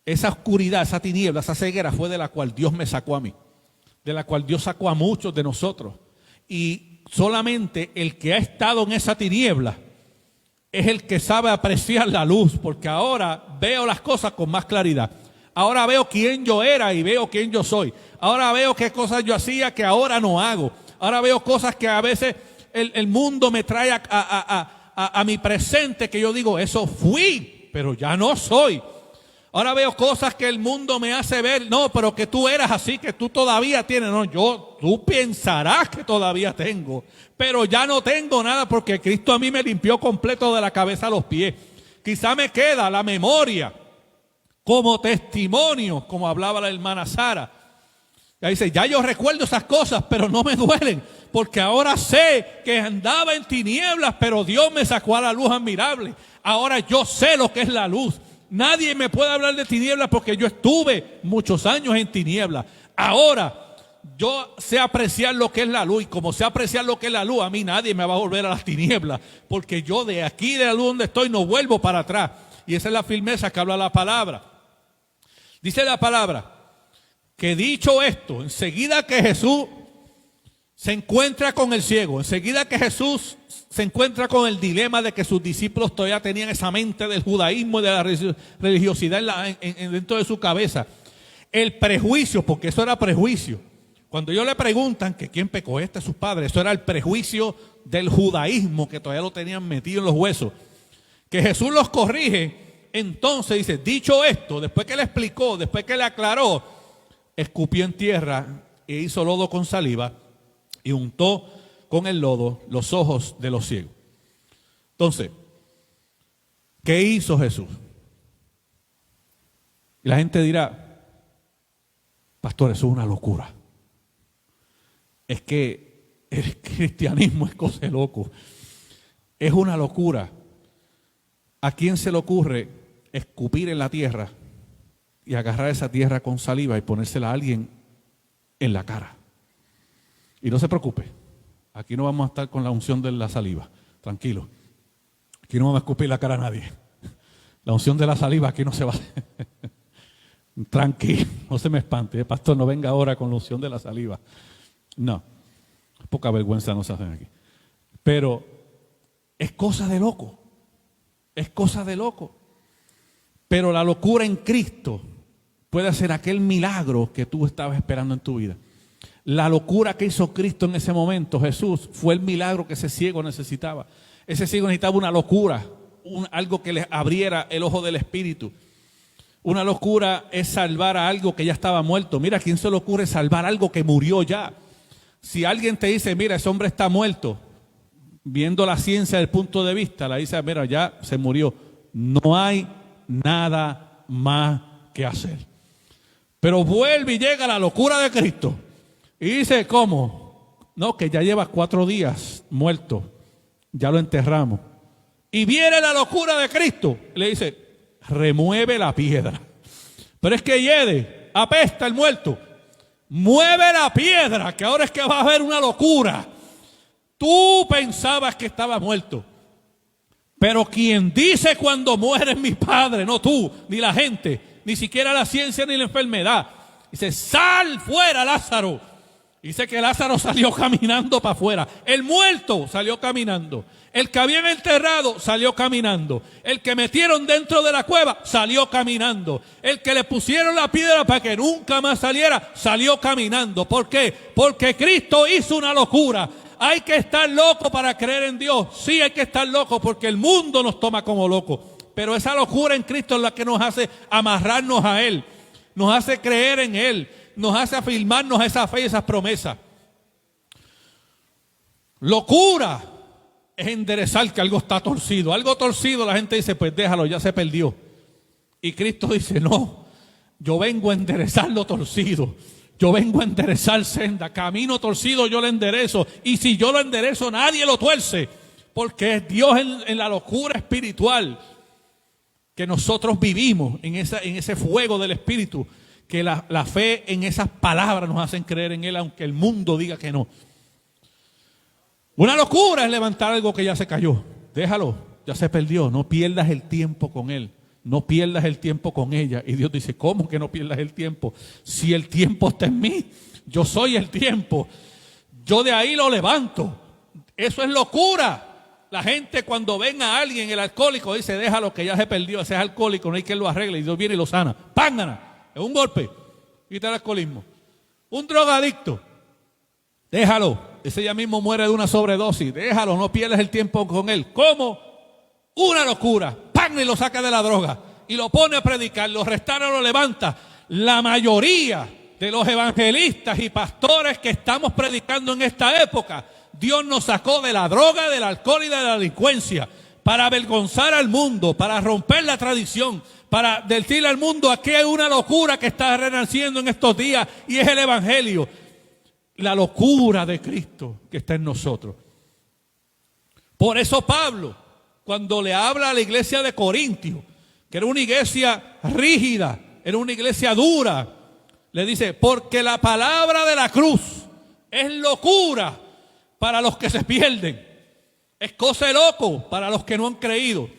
Esa oscuridad, esa tiniebla, esa ceguera fue de la cual Dios me sacó a mí. De la cual Dios sacó a muchos de nosotros. Y solamente el que ha estado en esa tiniebla es el que sabe apreciar la luz. Porque ahora veo las cosas con más claridad. Ahora veo quién yo era y veo quién yo soy. Ahora veo qué cosas yo hacía que ahora no hago. Ahora veo cosas que a veces el mundo me trae a mi presente, que yo digo, eso fui, pero ya no soy. Ahora veo cosas que el mundo me hace ver, no, pero que tú eras así, que tú todavía tienes. No, tú pensarás que todavía tengo, pero ya no tengo nada porque Cristo a mí me limpió completo de la cabeza a los pies. Quizá me queda la memoria como testimonio, como hablaba la hermana Sara. Ella dice, ya yo recuerdo esas cosas, pero no me duelen, porque ahora sé que andaba en tinieblas, pero Dios me sacó a la luz admirable. Ahora yo sé lo que es la luz. Nadie me puede hablar de tinieblas porque yo estuve muchos años en tinieblas. Ahora yo sé apreciar lo que es la luz, y como sé apreciar lo que es la luz, a mí nadie me va a volver a las tinieblas, porque yo de aquí, de la luz donde estoy, no vuelvo para atrás. Y esa es la firmeza que habla la palabra. Dice la palabra que dicho esto, enseguida que Jesús se encuentra con el ciego, enseguida que Jesús se encuentra con el dilema de que sus discípulos todavía tenían esa mente del judaísmo y de la religiosidad dentro de su cabeza, el prejuicio, porque eso era prejuicio. Cuando ellos le preguntan que quién pecó, sus padres, eso era el prejuicio del judaísmo que todavía lo tenían metido en los huesos. Que Jesús los corrige, entonces dice, dicho esto, después que le explicó, después que le aclaró, escupió en tierra e hizo lodo con saliva y untó con el lodo los ojos de los ciegos. Entonces, ¿qué hizo Jesús? Y la gente dirá, pastor, eso es una locura. Es que el cristianismo es cosa de loco. Es una locura. ¿A quién se le ocurre escupir en la tierra y agarrar esa tierra con saliva y ponérsela a alguien en la cara? Y no se preocupe, aquí no vamos a estar con la unción de la saliva, tranquilo. Aquí no vamos a escupir la cara a nadie. La unción de la saliva aquí no se va a hacer. Tranquilo, no se me espante, pastor, no venga ahora con la unción de la saliva. No, poca vergüenza nos hacen aquí. Pero es cosa de loco, es cosa de loco. Pero la locura en Cristo puede hacer aquel milagro que tú estabas esperando en tu vida. La locura que hizo Cristo en ese momento, Jesús, fue el milagro que ese ciego necesitaba. Ese ciego necesitaba una locura, algo que le abriera el ojo del Espíritu. Una locura es salvar a algo que ya estaba muerto. Mira, ¿a quién se le ocurre salvar algo que murió ya? Si alguien te dice, mira, ese hombre está muerto, viendo la ciencia desde el punto de vista, la dice, mira, ya se murió. No hay nada más que hacer. Pero vuelve y llega la locura de Cristo. Y dice, ¿cómo? No, que ya lleva 4 días muerto. Ya lo enterramos. Y viene la locura de Cristo. Le dice, remueve la piedra. Pero es que hiede, apesta el muerto. Mueve la piedra, que ahora es que va a haber una locura. Tú pensabas que estaba muerto. Pero quien dice cuando muere es mi Padre, no tú, ni la gente, ni siquiera la ciencia ni la enfermedad. Dice, sal fuera, Lázaro. Dice que Lázaro salió caminando para afuera. El muerto salió caminando. El que habían enterrado salió caminando. El que metieron dentro de la cueva salió caminando. El que le pusieron la piedra para que nunca más saliera salió caminando. ¿Por qué? Porque Cristo hizo una locura. Hay que estar loco para creer en Dios. Sí, hay que estar loco porque el mundo nos toma como locos. Pero esa locura en Cristo es la que nos hace amarrarnos a Él. Nos hace creer en Él. Nos hace afirmarnos a esa fe y esas promesas. Locura es enderezar que algo está torcido. Algo torcido, la gente dice, pues déjalo, ya se perdió. Y Cristo dice, no, yo vengo a enderezar lo torcido. Yo vengo a enderezar senda. Camino torcido yo lo enderezo. Y si yo lo enderezo, nadie lo tuerce. Porque es Dios en la locura espiritual que nosotros vivimos, en ese fuego del Espíritu, que la fe en esas palabras nos hacen creer en Él, aunque el mundo diga que no. Una locura es levantar algo que ya se cayó. Déjalo, ya se perdió. No pierdas el tiempo con Él. No pierdas el tiempo con ella. Y Dios dice, ¿cómo que no pierdas el tiempo? Si el tiempo está en mí, yo soy el tiempo. Yo de ahí lo levanto. Eso es locura. La gente cuando ven a alguien, el alcohólico, dice, déjalo que ya se perdió. Ese es alcohólico, no hay quien lo arregle. Y Dios viene y lo sana. ¡Pángana! Es un golpe. Quita el alcoholismo. Un drogadicto. Déjalo. Ese ya mismo muere de una sobredosis. Déjalo, no pierdas el tiempo con él. ¿Cómo? Una locura. ¡Pam! Y lo saca de la droga. Y lo pone a predicar. Lo restaura, lo levanta. La mayoría de los evangelistas y pastores que estamos predicando en esta época, Dios nos sacó de la droga, del alcohol y de la delincuencia para avergonzar al mundo, para romper la tradición, para decirle al mundo, aquí hay una locura que está renaciendo en estos días y es el evangelio. La locura de Cristo que está en nosotros. Por eso Pablo, cuando le habla a la iglesia de Corintio, que era una iglesia rígida, era una iglesia dura, Le dice, porque la palabra de la cruz es locura para los que se pierden. Es cosa de loco para los que no han creído.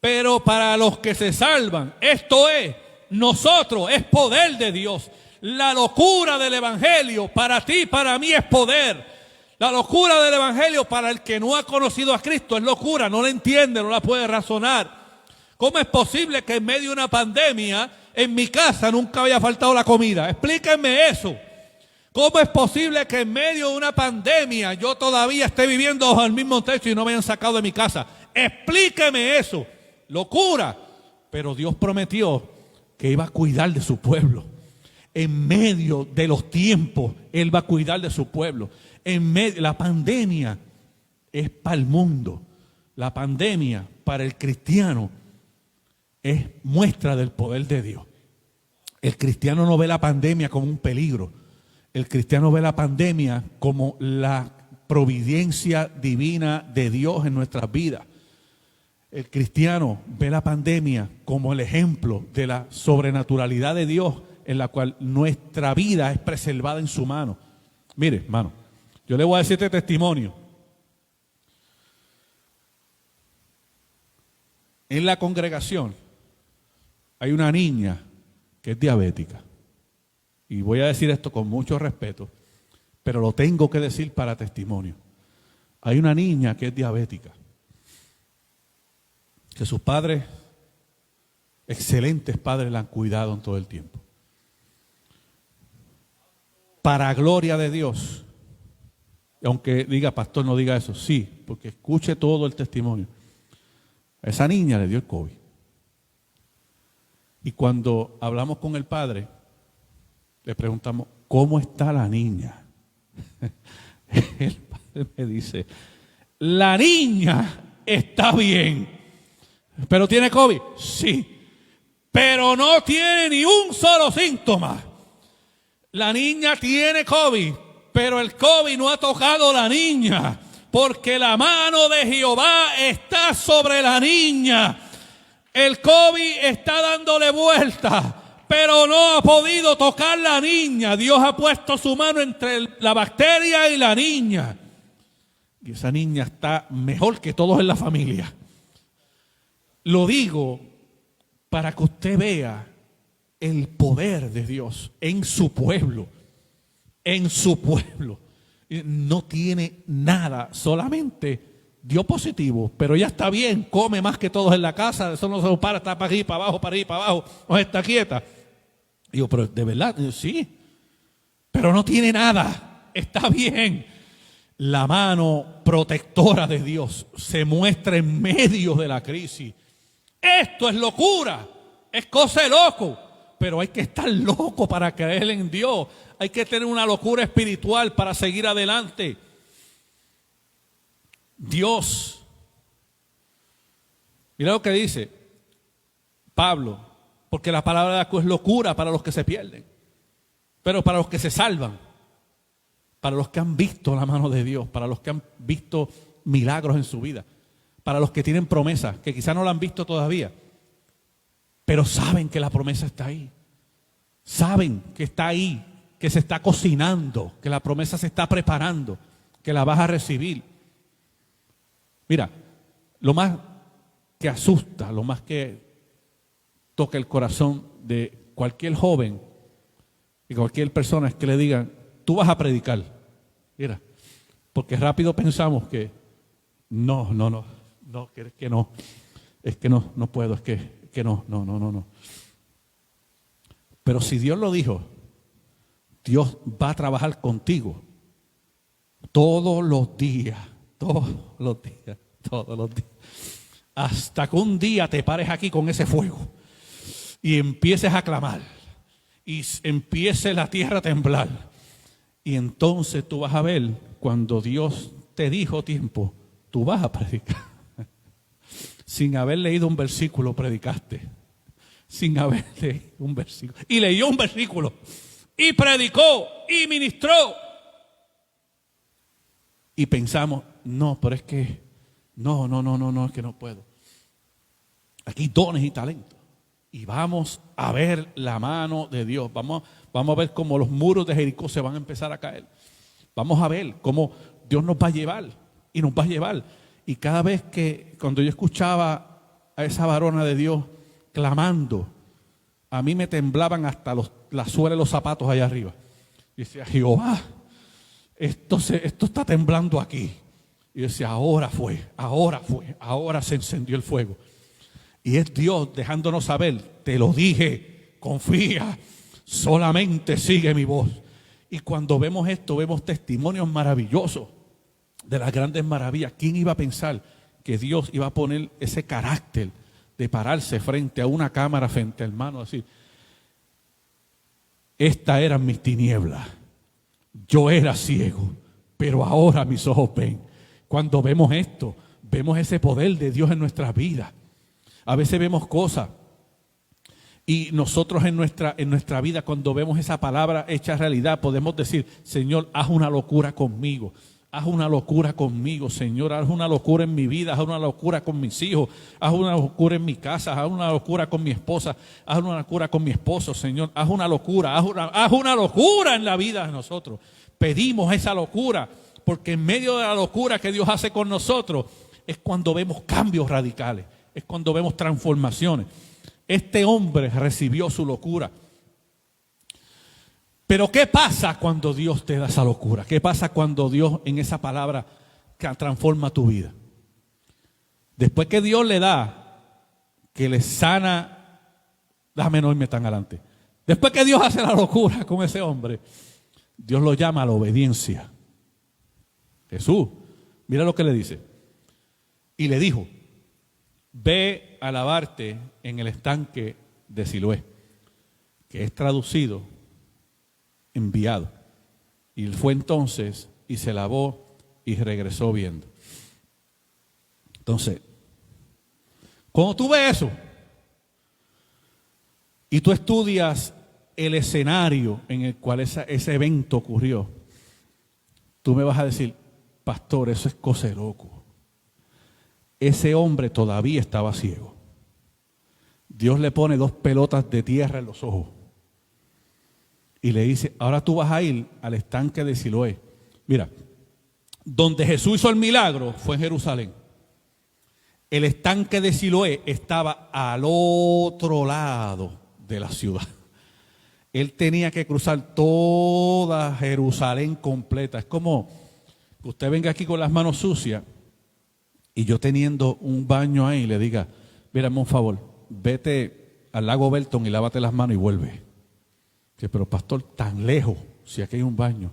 Pero para los que se salvan, esto es, nosotros, es poder de Dios. La locura del evangelio para ti, para mí es poder. La locura del evangelio para el que no ha conocido a Cristo es locura, no la entiende, no la puede razonar. ¿Cómo es posible que en medio de una pandemia en mi casa nunca haya faltado la comida? Explíquenme eso. ¿Cómo es posible que en medio de una pandemia yo todavía esté viviendo bajo el mismo techo y no me hayan sacado de mi casa? Explíqueme eso. Locura. Pero Dios prometió que iba a cuidar de su pueblo. En medio de los tiempos, Él va a cuidar de su pueblo. La pandemia es para el mundo. La pandemia para el cristiano es muestra del poder de Dios. El cristiano no ve la pandemia como un peligro. El cristiano ve la pandemia como la providencia divina de Dios en nuestras vidas. El cristiano ve la pandemia como el ejemplo de la sobrenaturalidad de Dios en la cual nuestra vida es preservada en su mano. Mire, hermano, yo le voy a decir este testimonio. En la congregación hay una niña que es diabética. Y voy a decir esto con mucho respeto, pero lo tengo que decir para testimonio. Hay una niña que es diabética, que sus padres, excelentes padres, la han cuidado en todo el tiempo. Para gloria de Dios, aunque diga, pastor, no diga eso, sí, porque escuche todo el testimonio. A esa niña le dio el COVID. Y cuando hablamos con el padre, le preguntamos, ¿cómo está la niña? El padre me dice, la niña está bien. ¿Pero tiene COVID? Sí. Pero no tiene ni un solo síntoma. La niña tiene COVID, pero el COVID no ha tocado a la niña, porque la mano de Jehová está sobre la niña. El COVID está dándole vuelta, pero no ha podido tocar la niña. Dios ha puesto su mano entre la bacteria y la niña. Y esa niña está mejor que todos en la familia. Lo digo para que usted vea el poder de Dios en su pueblo. En su pueblo. No tiene nada, solamente dio positivo, pero ya está bien, come más que todos en la casa, eso no se para, está para aquí, para abajo, para ahí, para abajo, no está quieta. Digo, pero de verdad, sí, pero no tiene nada, está bien. La mano protectora de Dios se muestra en medio de la crisis. Esto es locura, es cosa de loco, pero hay que estar loco para creer en Dios. Hay que tener una locura espiritual para seguir adelante. Dios, mira lo que dice Pablo, porque la palabra de la cruz es locura para los que se pierden, pero para los que se salvan, para los que han visto la mano de Dios, para los que han visto milagros en su vida, para los que tienen promesas, que quizás no la han visto todavía, pero saben que la promesa está ahí, saben que está ahí, que se está cocinando, que la promesa se está preparando, que la vas a recibir. Mira, lo más que asusta, lo más que toca el corazón de cualquier joven y cualquier persona es que le digan, tú vas a predicar. Mira, porque rápido pensamos que no, es que no puedo, es que no. Pero si Dios lo dijo, Dios va a trabajar contigo todos los días. Hasta que un día te pares aquí con ese fuego y empieces a clamar y empiece la tierra a temblar. Y entonces tú vas a ver, cuando Dios te dijo tiempo, tú vas a predicar. Sin haber leído un versículo, predicaste. Sin haber leído un versículo. Y leyó un versículo. Y predicó y ministró. Y pensamos, no, pero es que, no, es que no puedo. Aquí dones y talentos. y vamos a ver la mano de Dios. Vamos a ver cómo los muros de Jericó se van a empezar a caer. Vamos a ver cómo Dios nos va a llevar y nos va a llevar. Y cada vez que, cuando yo escuchaba a esa varona de Dios clamando, a mí me temblaban hasta la suela de los zapatos allá arriba. Y decía, Jehová, esto está temblando aquí. Y yo decía, ahora se encendió el fuego. Y es Dios dejándonos saber, te lo dije, confía, solamente sigue mi voz. Y cuando vemos esto, vemos testimonios maravillosos de las grandes maravillas. ¿Quién iba a pensar que Dios iba a poner ese carácter de pararse frente a una cámara, frente al hermano, decir, estas eran mis tinieblas, yo era ciego, pero ahora mis ojos ven? Cuando vemos esto, vemos ese poder de Dios en nuestras vidas. A veces vemos cosas y nosotros en nuestra vida, cuando vemos esa palabra hecha realidad, podemos decir, Señor, haz una locura conmigo. Haz una locura conmigo, Señor. Haz una locura en mi vida, haz una locura con mis hijos, haz una locura en mi casa, haz una locura con mi esposa, haz una locura con mi esposo, Señor. Haz una locura, haz una locura en la vida de nosotros. Pedimos esa locura, porque en medio de la locura que Dios hace con nosotros, es cuando vemos cambios radicales, es cuando vemos transformaciones. Este hombre recibió su locura. Pero ¿qué pasa cuando Dios te da esa locura? ¿Qué pasa cuando Dios en esa palabra transforma tu vida? Después que Dios le da, que le sana, déjame no irme tan adelante. Después que Dios hace la locura con ese hombre, Dios lo llama a la obediencia. Jesús, mira lo que le dice. Y le dijo, ve a lavarte en el estanque de Siloé, que es traducido enviado. Y él fue entonces y se lavó y regresó viendo. Entonces, cuando tú ves eso y tú estudias el escenario en el cual ese evento ocurrió, tú me vas a decir, pastor, eso es cosa de loco. Ese hombre todavía estaba ciego. Dios le pone 2 pelotas de tierra en los ojos y le dice, ahora tú vas a ir al estanque de Siloé. Mira, donde Jesús hizo el milagro fue en Jerusalén. El estanque de Siloé estaba al otro lado de la ciudad. Él tenía que cruzar toda Jerusalén completa. Es como que usted venga aquí con las manos sucias y yo teniendo un baño ahí le diga, mírame un favor, vete al lago Belton y lávate las manos y vuelve. Que, pero pastor, tan lejos, si aquí hay un baño.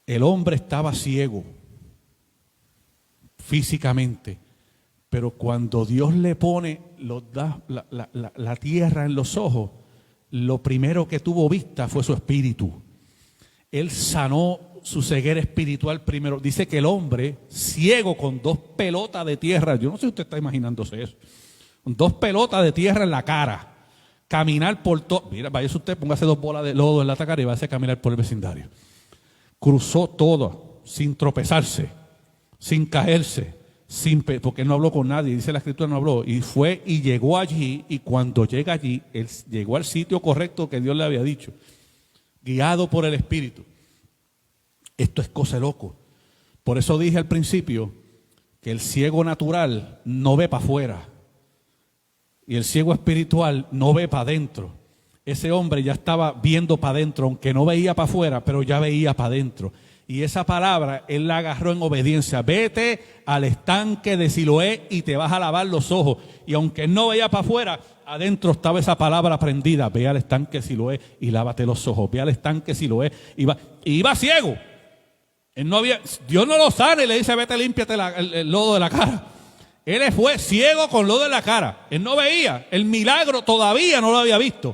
El hombre estaba ciego físicamente, pero cuando Dios le pone la tierra en los ojos, lo primero que tuvo vista fue su espíritu. Él sanó su ceguera espiritual primero. Dice que el hombre ciego con 2 pelotas de tierra, yo no sé si usted está imaginándose eso, con 2 pelotas de tierra en la cara, caminar por todo. Mira, vaya usted, póngase 2 bolas de lodo en la cara y va a caminar por el vecindario. Cruzó todo sin tropezarse, sin caerse, porque él no habló con nadie, dice la escritura, no habló, y fue y llegó allí, y cuando llega allí, él llegó al sitio correcto que Dios le había dicho, guiado por el Espíritu. Esto es cosa de loco. Por eso dije al principio que el ciego natural no ve para afuera y el ciego espiritual no ve para adentro. Ese hombre ya estaba viendo para adentro, aunque no veía para afuera, pero ya veía para adentro. Y esa palabra él la agarró en obediencia. Vete al estanque de Siloé y te vas a lavar los ojos. Y aunque no veía para afuera, adentro estaba esa palabra prendida. Ve al estanque de Siloé y lávate los ojos. Ve al estanque de Siloé y iba ciego. Él no había, Dios no lo sana y le dice, vete, límpiate el lodo de la cara. Él fue ciego con lodo en la cara. Él no veía. El milagro todavía no lo había visto.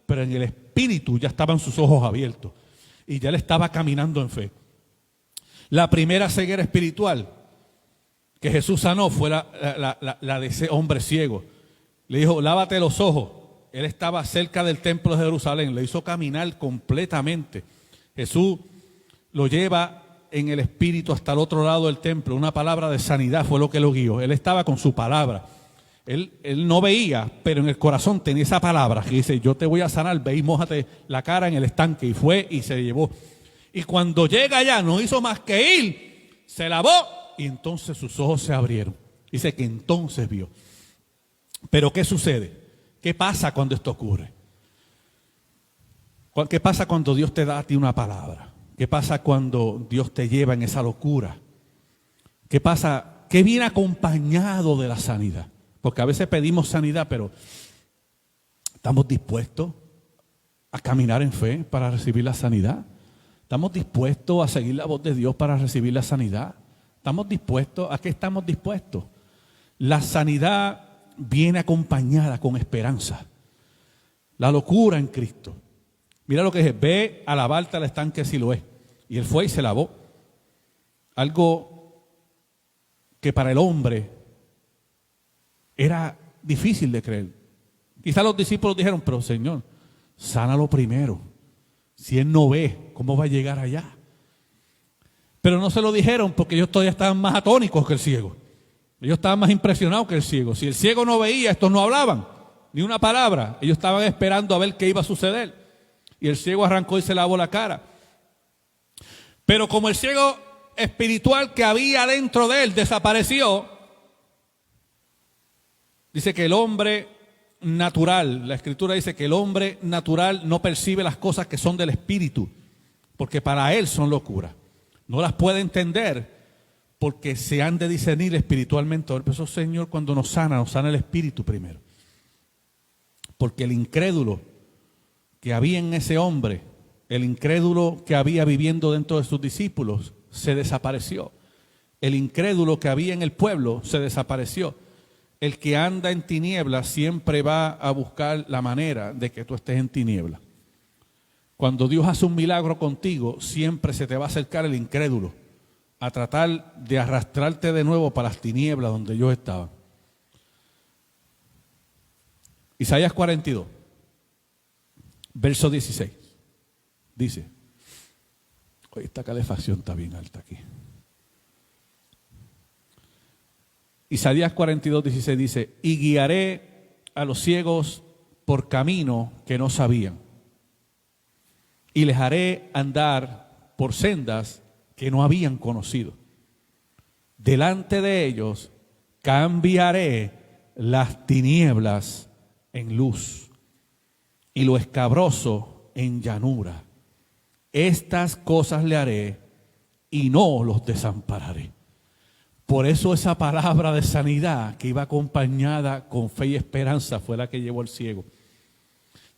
Pero en el espíritu ya estaban sus ojos abiertos. Y ya él estaba caminando en fe. La primera ceguera espiritual que Jesús sanó fue la de ese hombre ciego. Le dijo, lávate los ojos. Él estaba cerca del templo de Jerusalén. Le hizo caminar completamente. Jesús lo lleva en el espíritu hasta el otro lado del templo. Una palabra de sanidad fue lo que lo guió. Él estaba con su palabra. Él no veía, pero en el corazón tenía esa palabra que dice, yo te voy a sanar, ve y mójate la cara en el estanque. Y fue y se llevó. Y cuando llega allá no hizo más que ir, se lavó y entonces sus ojos se abrieron. Dice que entonces vio. Pero ¿qué sucede? ¿Qué pasa cuando esto ocurre? ¿Qué pasa cuando Dios te da a ti una palabra? ¿Qué pasa cuando Dios te lleva en esa locura? ¿Qué pasa? ¿Qué viene acompañado de la sanidad? Porque a veces pedimos sanidad, pero ¿estamos dispuestos a caminar en fe para recibir la sanidad? ¿Estamos dispuestos a seguir la voz de Dios para recibir la sanidad? ¿Estamos dispuestos? ¿A qué estamos dispuestos? La sanidad viene acompañada con esperanza. La locura en Cristo. Mira lo que dice, ve a lavarte al estanque Siloé. Y él fue y se lavó. Algo que para el hombre era difícil de creer. Quizás los discípulos dijeron, pero Señor, sánalo primero. Si él no ve, ¿cómo va a llegar allá? Pero no se lo dijeron porque ellos todavía estaban más atónicos que el ciego. Ellos estaban más impresionados que el ciego. Si el ciego no veía, estos no hablaban, ni una palabra. Ellos estaban esperando a ver qué iba a suceder. Y el ciego arrancó y se lavó la cara. Pero como el ciego espiritual que había dentro de él desapareció, dice que el hombre natural, la Escritura dice que el hombre natural no percibe las cosas que son del espíritu, porque para él son locura. No las puede entender porque se han de discernir espiritualmente. Por eso, Señor, cuando nos sana el espíritu primero. Porque el incrédulo que había en ese hombre, el incrédulo que había viviendo dentro de sus discípulos, se desapareció. El incrédulo que había en el pueblo se desapareció. El que anda en tinieblas siempre va a buscar la manera de que tú estés en tinieblas. Cuando Dios hace un milagro contigo, siempre se te va a acercar el incrédulo a tratar de arrastrarte de nuevo para las tinieblas donde ellos estaban. Isaías 42, verso 16, dice, oye, esta calefacción está bien alta aquí. Isaías 42, 16 dice, y guiaré a los ciegos por camino que no sabían, y les haré andar por sendas que no habían conocido. Delante de ellos cambiaré las tinieblas en luz y lo escabroso en llanura. Estas cosas le haré y no los desampararé. Por eso esa palabra de sanidad que iba acompañada con fe y esperanza fue la que llevó al ciego.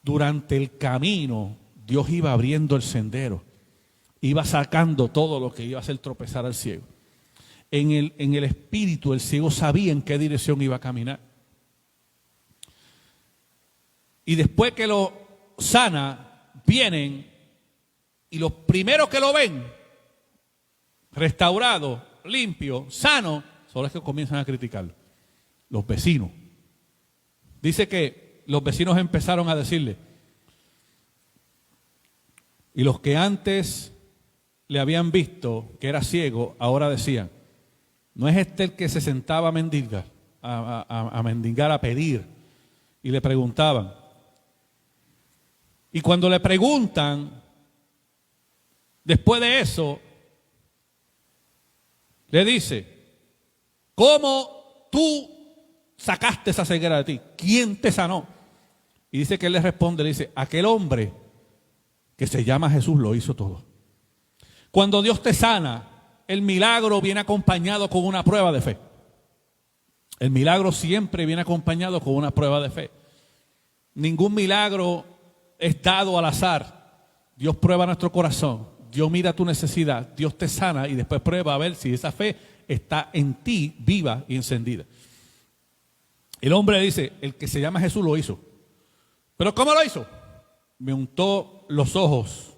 Durante el camino Dios iba abriendo el sendero, iba sacando todo lo que iba a hacer tropezar al ciego. En el espíritu el ciego sabía en qué dirección iba a caminar. Y después que lo sana, vienen y los primeros que lo ven, restaurado, limpio, sano, son los que comienzan a criticarlo. Los vecinos. Dice que los vecinos empezaron a decirle, y los que antes le habían visto que era ciego, ahora decían, ¿no es este el que se sentaba a mendigar, a mendigar, a pedir? Y le preguntaban. Y cuando le preguntan, después de eso, le dice, ¿cómo tú sacaste esa ceguera de ti? ¿Quién te sanó? Y dice que él le responde, le dice, aquel hombre que se llama Jesús lo hizo todo. Cuando Dios te sana, el milagro viene acompañado con una prueba de fe. El milagro siempre viene acompañado con una prueba de fe. Ningún milagro es dado al azar. Dios prueba nuestro corazón. Dios mira tu necesidad. Dios te sana y después prueba a ver si esa fe está en ti viva y encendida. El hombre dice, el que se llama Jesús lo hizo. ¿Pero cómo lo hizo? Me untó los ojos,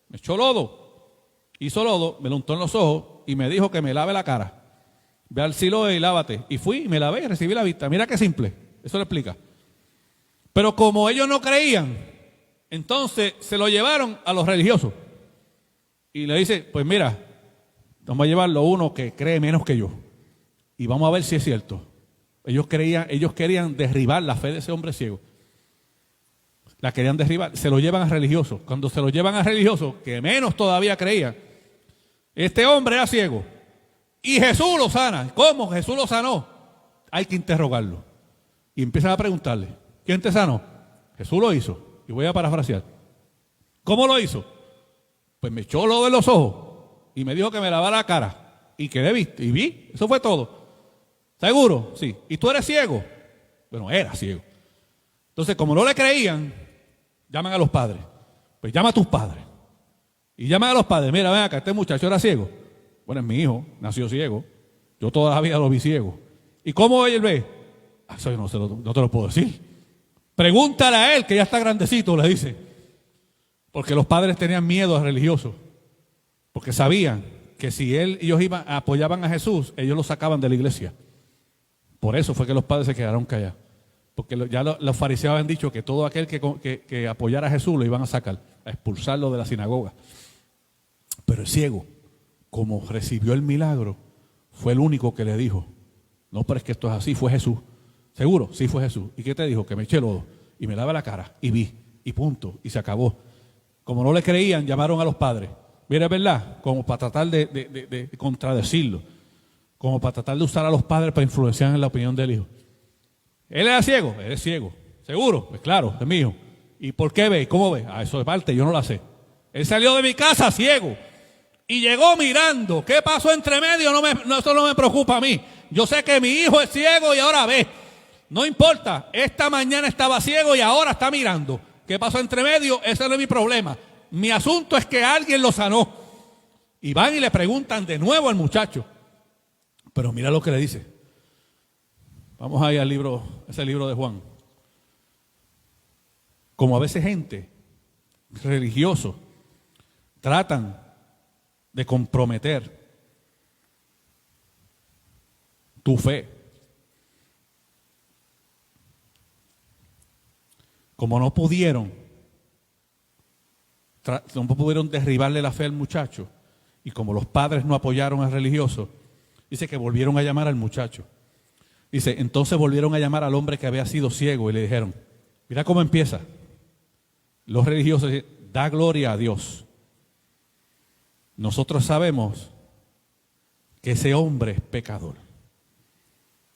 me echó lodo, hizo lodo, me lo untó en los ojos y me dijo que me lave la cara. Ve al Siloé y lávate. Y fui y me lavé y recibí la vista. Mira qué simple, eso le explica. Pero como ellos no creían, entonces se lo llevaron a los religiosos. Y le dice, pues mira, vamos a llevarlo a uno que cree menos que yo. Y vamos a ver si es cierto. Ellos querían derribar la fe de ese hombre ciego. La querían derribar. Se lo llevan a religiosos. Cuando se lo llevan a religiosos, que menos todavía creían, este hombre era ciego. Y Jesús lo sana. ¿Cómo Jesús lo sanó? Hay que interrogarlo. Y empiezan a preguntarle, ¿quién te sanó? Jesús lo hizo. Y voy a parafrasear. ¿Cómo lo hizo? Pues me echó lodo en los ojos y me dijo que me lavara la cara. Y quedé visto. Y vi. Eso fue todo. ¿Seguro? Sí. ¿Y tú eres ciego? Bueno, era ciego. Entonces, como no le creían, llaman a los padres. Pues llama a tus padres. Y llaman a los padres. Mira, ven acá, este muchacho era ciego. Bueno, es mi hijo, nació ciego. Yo toda la vida lo vi ciego. ¿Y cómo él ve? Eso yo no te lo puedo decir. Pregúntale a él, que ya está grandecito, le dice. Porque los padres tenían miedo a religiosos. Porque sabían que si ellos apoyaban a Jesús, ellos lo sacaban de la iglesia. Por eso fue que los padres se quedaron callados. Porque ya los fariseos habían dicho que todo aquel que apoyara a Jesús lo iban a sacar, a expulsarlo de la sinagoga. Pero el ciego, como recibió el milagro, fue el único que le dijo, no, pero es que esto es así, fue Jesús. ¿Seguro? Sí, fue Jesús. ¿Y qué te dijo? Que me eché lodo y me lava la cara y vi, y punto, y se acabó. Como no le creían, llamaron a los padres. Mira, es verdad, como para tratar de contradecirlo, como para tratar de usar a los padres para influenciar en la opinión del hijo. ¿Él era ciego? Él es ciego. ¿Seguro? Pues claro, es mi hijo. ¿Y por qué ve? ¿Cómo ve? Eso de parte, yo no la sé. Él salió de mi casa ciego y llegó mirando. ¿Qué pasó entre medio? Eso no me preocupa a mí. Yo sé que mi hijo es ciego y ahora ve. No importa, esta mañana estaba ciego y ahora está mirando. ¿Qué pasó entre medio? Ese no es mi problema. Mi asunto es que alguien lo sanó. Y van y le preguntan de nuevo al muchacho. Pero mira lo que le dice. Vamos ahí al libro, ese libro de Juan. Como a veces gente religioso tratan de comprometer tu fe. Como no pudieron derribarle la fe al muchacho, y como los padres no apoyaron al religioso, dice que volvieron a llamar al muchacho. Dice, entonces volvieron a llamar al hombre que había sido ciego y le dijeron, mira cómo empieza. Los religiosos dicen, da gloria a Dios. Nosotros sabemos que ese hombre es pecador.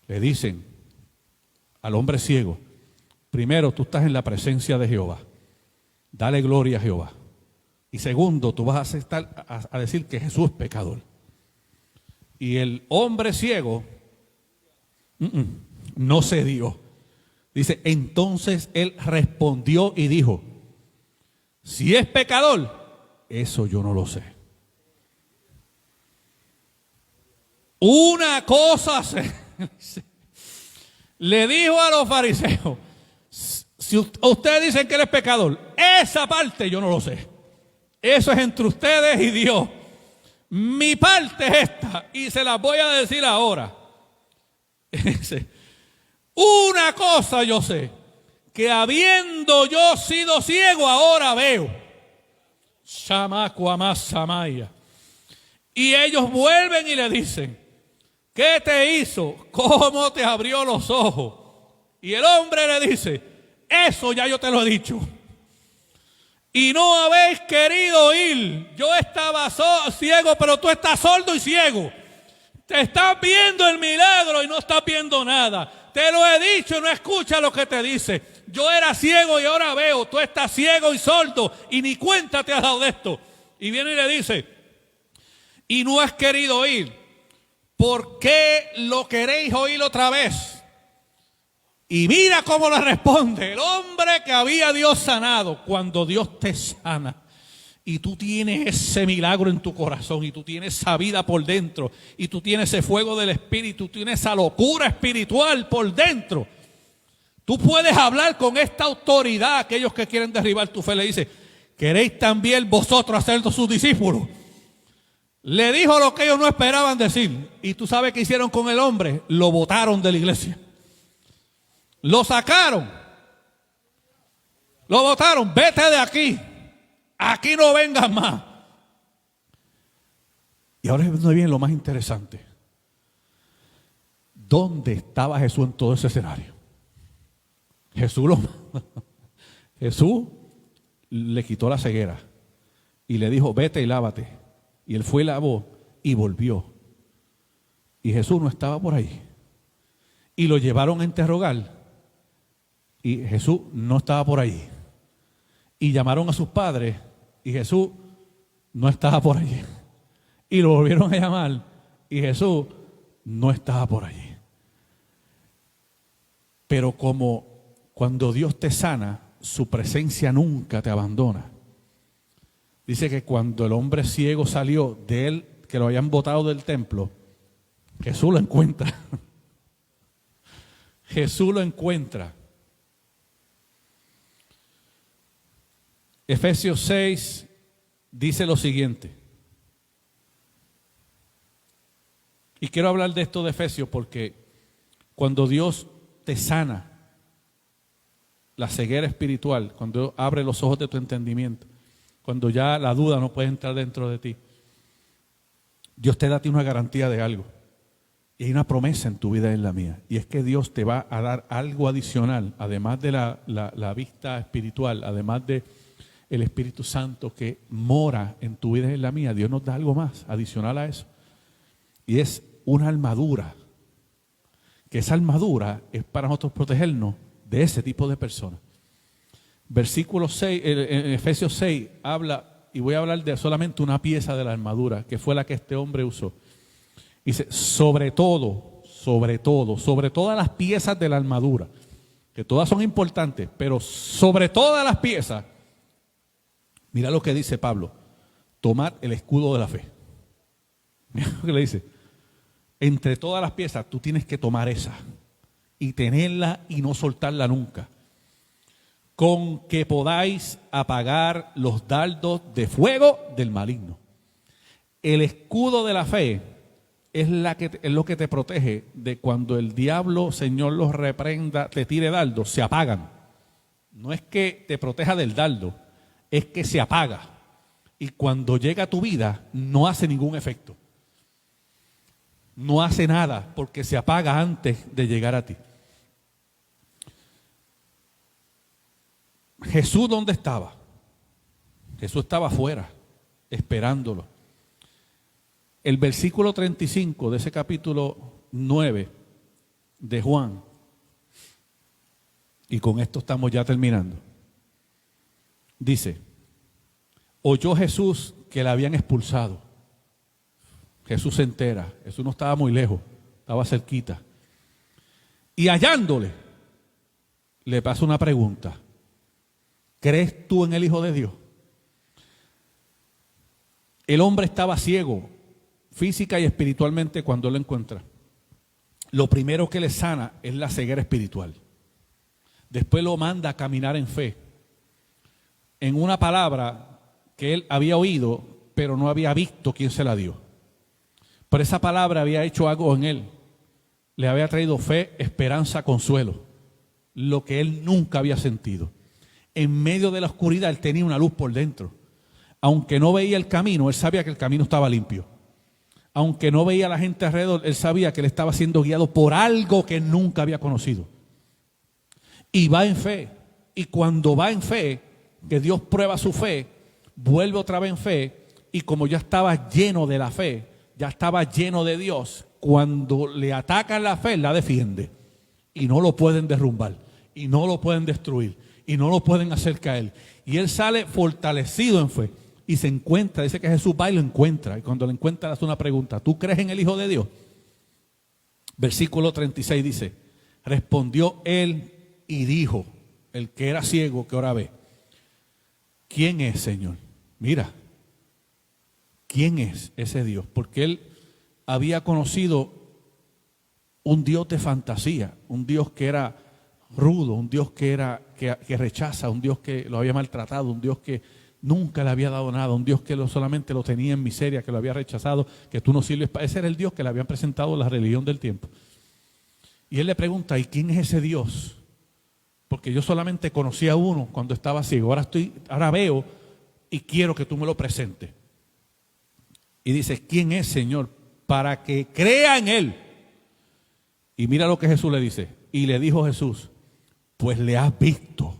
Le dicen al hombre ciego, primero, tú estás en la presencia de Jehová. Dale gloria a Jehová. Y segundo, tú vas a decir que Jesús es pecador. Y el hombre ciego no cedió. Dice, entonces él respondió y dijo, si es pecador, eso yo no lo sé. Una cosa le dijo a los fariseos, si ustedes dicen que él es pecador, esa parte yo no lo sé. Eso es entre ustedes y Dios. Mi parte es esta y se las voy a decir ahora. Una cosa yo sé, que habiendo yo sido ciego, ahora veo. Shamacuamasamaya. Y ellos vuelven y le dicen, ¿qué te hizo? ¿Cómo te abrió los ojos? Y el hombre le dice, eso ya yo te lo he dicho. Y no habéis querido oír. Yo estaba ciego, pero tú estás sordo y ciego. Te estás viendo el milagro y no estás viendo nada. Te lo he dicho y no escuchas lo que te dice. Yo era ciego y ahora veo. Tú estás ciego y sordo y ni cuenta te has dado de esto. Y viene y le dice, y no has querido oír. ¿Por qué lo queréis oír otra vez? Y mira cómo le responde el hombre que había Dios sanado. Cuando Dios te sana y tú tienes ese milagro en tu corazón y tú tienes esa vida por dentro y tú tienes ese fuego del Espíritu, tienes esa locura espiritual por dentro, tú puedes hablar con esta autoridad. Aquellos que quieren derribar tu fe le dice, ¿queréis también vosotros hacerlo sus discípulos? Le dijo lo que ellos no esperaban decir. Y tú sabes qué hicieron con el hombre. Lo botaron de la iglesia. Lo sacaron. Lo botaron. Vete de aquí. Aquí no vengas más. Y ahora es donde viene lo más interesante. ¿Dónde estaba Jesús en todo ese escenario? Jesús le quitó la ceguera y le dijo, vete y lávate. Y él fue y lavó y volvió. Y Jesús no estaba por ahí. Y lo llevaron a interrogar y Jesús no estaba por ahí. Y llamaron a sus padres y Jesús no estaba por allí. Y lo volvieron a llamar y Jesús no estaba por allí. Pero como cuando Dios te sana, su presencia nunca te abandona. Dice que cuando el hombre ciego salió de él, que lo habían botado del templo, Jesús lo encuentra. Jesús lo encuentra. Efesios 6 dice lo siguiente. Y quiero hablar de esto de Efesios porque cuando Dios te sana la ceguera espiritual, cuando abre los ojos de tu entendimiento, cuando ya la duda no puede entrar dentro de ti, Dios te da a ti una garantía de algo. Y hay una promesa en tu vida y en la mía. Y es que Dios te va a dar algo adicional, además de la vista espiritual, además de el Espíritu Santo que mora en tu vida y en la mía. Dios nos da algo más adicional a eso. Y es una armadura. Que esa armadura es para nosotros protegernos de ese tipo de personas. Versículo 6, en Efesios 6 habla, y voy a hablar de solamente una pieza de la armadura, que fue la que este hombre usó. Dice, sobre todas las piezas de la armadura, que todas son importantes, pero sobre todas las piezas, mira lo que dice Pablo, tomar el escudo de la fe. Mira lo que le dice, entre todas las piezas tú tienes que tomar esa y tenerla y no soltarla nunca, con que podáis apagar los dardos de fuego del maligno. El escudo de la fe es lo que te protege de cuando el diablo, Señor los reprenda, te tire dardos, se apagan. No es que te proteja del dardo, es que se apaga. Y cuando llega a tu vida, no hace ningún efecto. No hace nada porque se apaga antes de llegar a ti. Jesús, ¿dónde estaba? Jesús estaba afuera, esperándolo. El versículo 35 de ese capítulo 9 de Juan, y con esto estamos ya terminando, dice, oyó Jesús que la habían expulsado. Jesús se entera, Jesús no estaba muy lejos, estaba cerquita. Y hallándole, le pasa una pregunta. ¿Crees tú en el Hijo de Dios? El hombre estaba ciego, física y espiritualmente cuando lo encuentra. Lo primero que le sana es la ceguera espiritual. Después lo manda a caminar en fe. En una palabra que él había oído, pero no había visto quién se la dio. Pero esa palabra había hecho algo en él. Le había traído fe, esperanza, consuelo. Lo que él nunca había sentido. En medio de la oscuridad él tenía una luz por dentro. Aunque no veía el camino, él sabía que el camino estaba limpio. Aunque no veía a la gente alrededor, él sabía que él estaba siendo guiado por algo que él nunca había conocido. Y va en fe. Y cuando va en fe, que Dios prueba su fe, vuelve otra vez en fe. Y como ya estaba lleno de la fe, ya estaba lleno de Dios, cuando le atacan la fe, la defiende. Y no lo pueden derrumbar. Y no lo pueden destruir. Y no lo pueden hacer caer. Y él sale fortalecido en fe. Y se encuentra, dice que Jesús va y lo encuentra. Y cuando lo encuentra le hace una pregunta. ¿Tú crees en el Hijo de Dios? Versículo 36 dice, respondió él y dijo, el que era ciego que ahora ve, ¿quién es, Señor? Mira, ¿quién es ese Dios? Porque él había conocido un Dios de fantasía, un Dios que era rudo, un Dios que rechaza, un Dios que lo había maltratado, un Dios que nunca le había dado nada, un Dios que solamente lo tenía en miseria, que lo había rechazado, que tú no sirves para. Ese era el Dios que le habían presentado la religión del tiempo. Y él le pregunta, ¿y quién es ese Dios? Porque yo solamente conocía a uno cuando estaba ciego, ahora veo y quiero que tú me lo presentes. Y dice, ¿quién es, Señor? Para que crea en él. Y mira lo que Jesús le dice. Y le dijo Jesús, pues le has visto.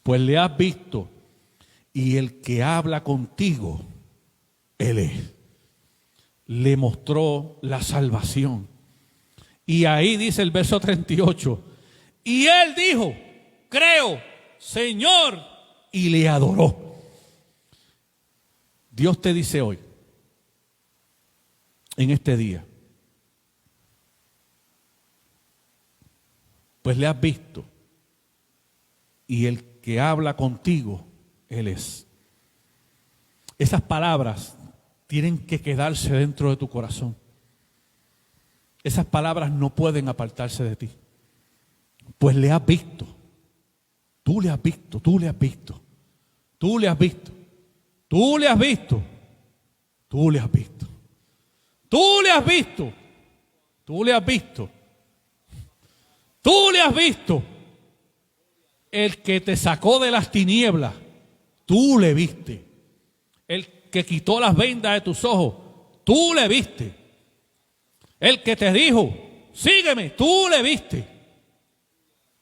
Pues le has visto. Y el que habla contigo, Él es. Le mostró la salvación. Y ahí dice el verso 38. Y él dijo, creo, Señor, y le adoró. Dios te dice hoy, en este día, pues le has visto, y el que habla contigo, Él es. Esas palabras tienen que quedarse dentro de tu corazón. Esas palabras no pueden apartarse de ti. Pues le has visto. Tú le has visto, tú le has visto. Tú le has visto. Tú le has visto. Tú le has visto. Tú le has visto. Tú le has visto. Tú le has visto. El que te sacó de las tinieblas, tú le viste. El que quitó las vendas de tus ojos, tú le viste. El que te dijo, sígueme, tú le viste.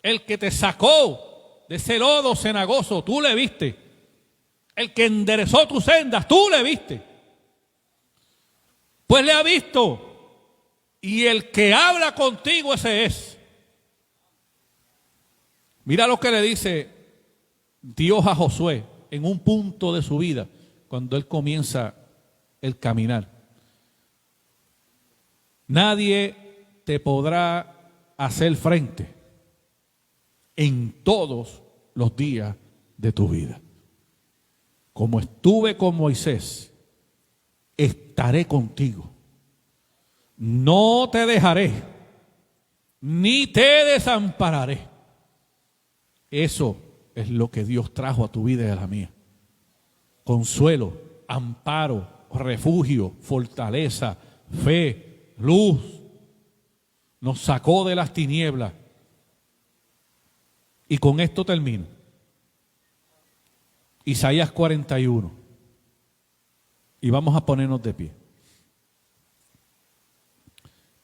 El que te sacó de ese lodo cenagoso, tú le viste. El que enderezó tus sendas, tú le viste. Pues le ha visto. Y el que habla contigo, ese es. Mira lo que le dice Dios a Josué en un punto de su vida, cuando él comienza el caminar. Nadie te podrá hacer frente en todos los días de tu vida. Como estuve con Moisés, estaré contigo. No te dejaré, ni te desampararé. Eso es lo que Dios trajo a tu vida y a la mía. Consuelo, amparo, refugio, fortaleza, fe, luz. Nos sacó de las tinieblas. Y con esto termino. Isaías 41. Y vamos a ponernos de pie.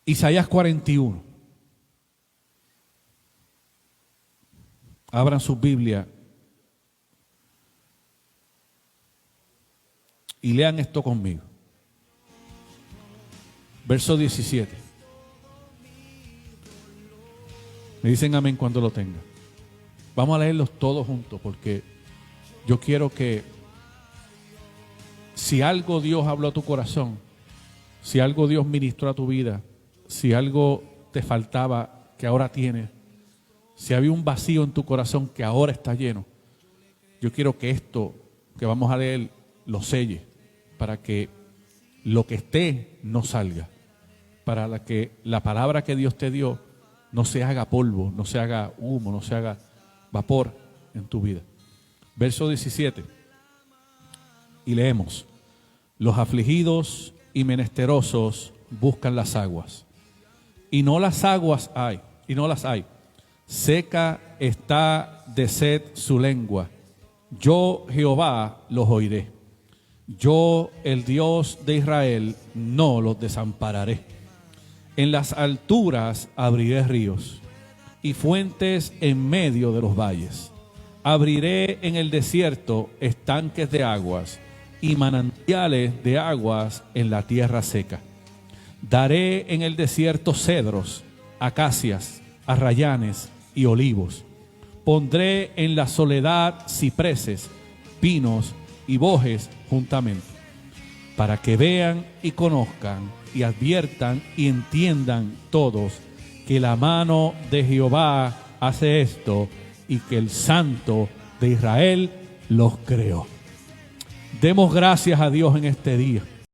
Isaías 41. Abran su Biblia y lean esto conmigo. Verso 17. Me dicen amén cuando lo tengan. Vamos a leerlos todos juntos porque yo quiero que si algo Dios habló a tu corazón, si algo Dios ministró a tu vida, si algo te faltaba que ahora tienes, si había un vacío en tu corazón que ahora está lleno, yo quiero que esto que vamos a leer lo selle para que lo que esté no salga, para que la palabra que Dios te dio no se haga polvo, no se haga humo, no se haga vapor en tu vida. Verso 17. Y leemos: los afligidos y menesterosos buscan las aguas, y no las aguas hay, y no las hay. Seca está de sed su lengua. Yo, Jehová, los oiré. Yo, el Dios de Israel, no los desampararé. En las alturas abriré ríos y fuentes en medio de los valles. Abriré en el desierto estanques de aguas y manantiales de aguas en la tierra seca. Daré en el desierto cedros, acacias, arrayanes y olivos. Pondré en la soledad cipreses, pinos y bojes juntamente, para que vean y conozcan y adviertan y entiendan todos que la mano de Jehová hace esto y que el Santo de Israel los creó. Demos gracias a Dios en este día.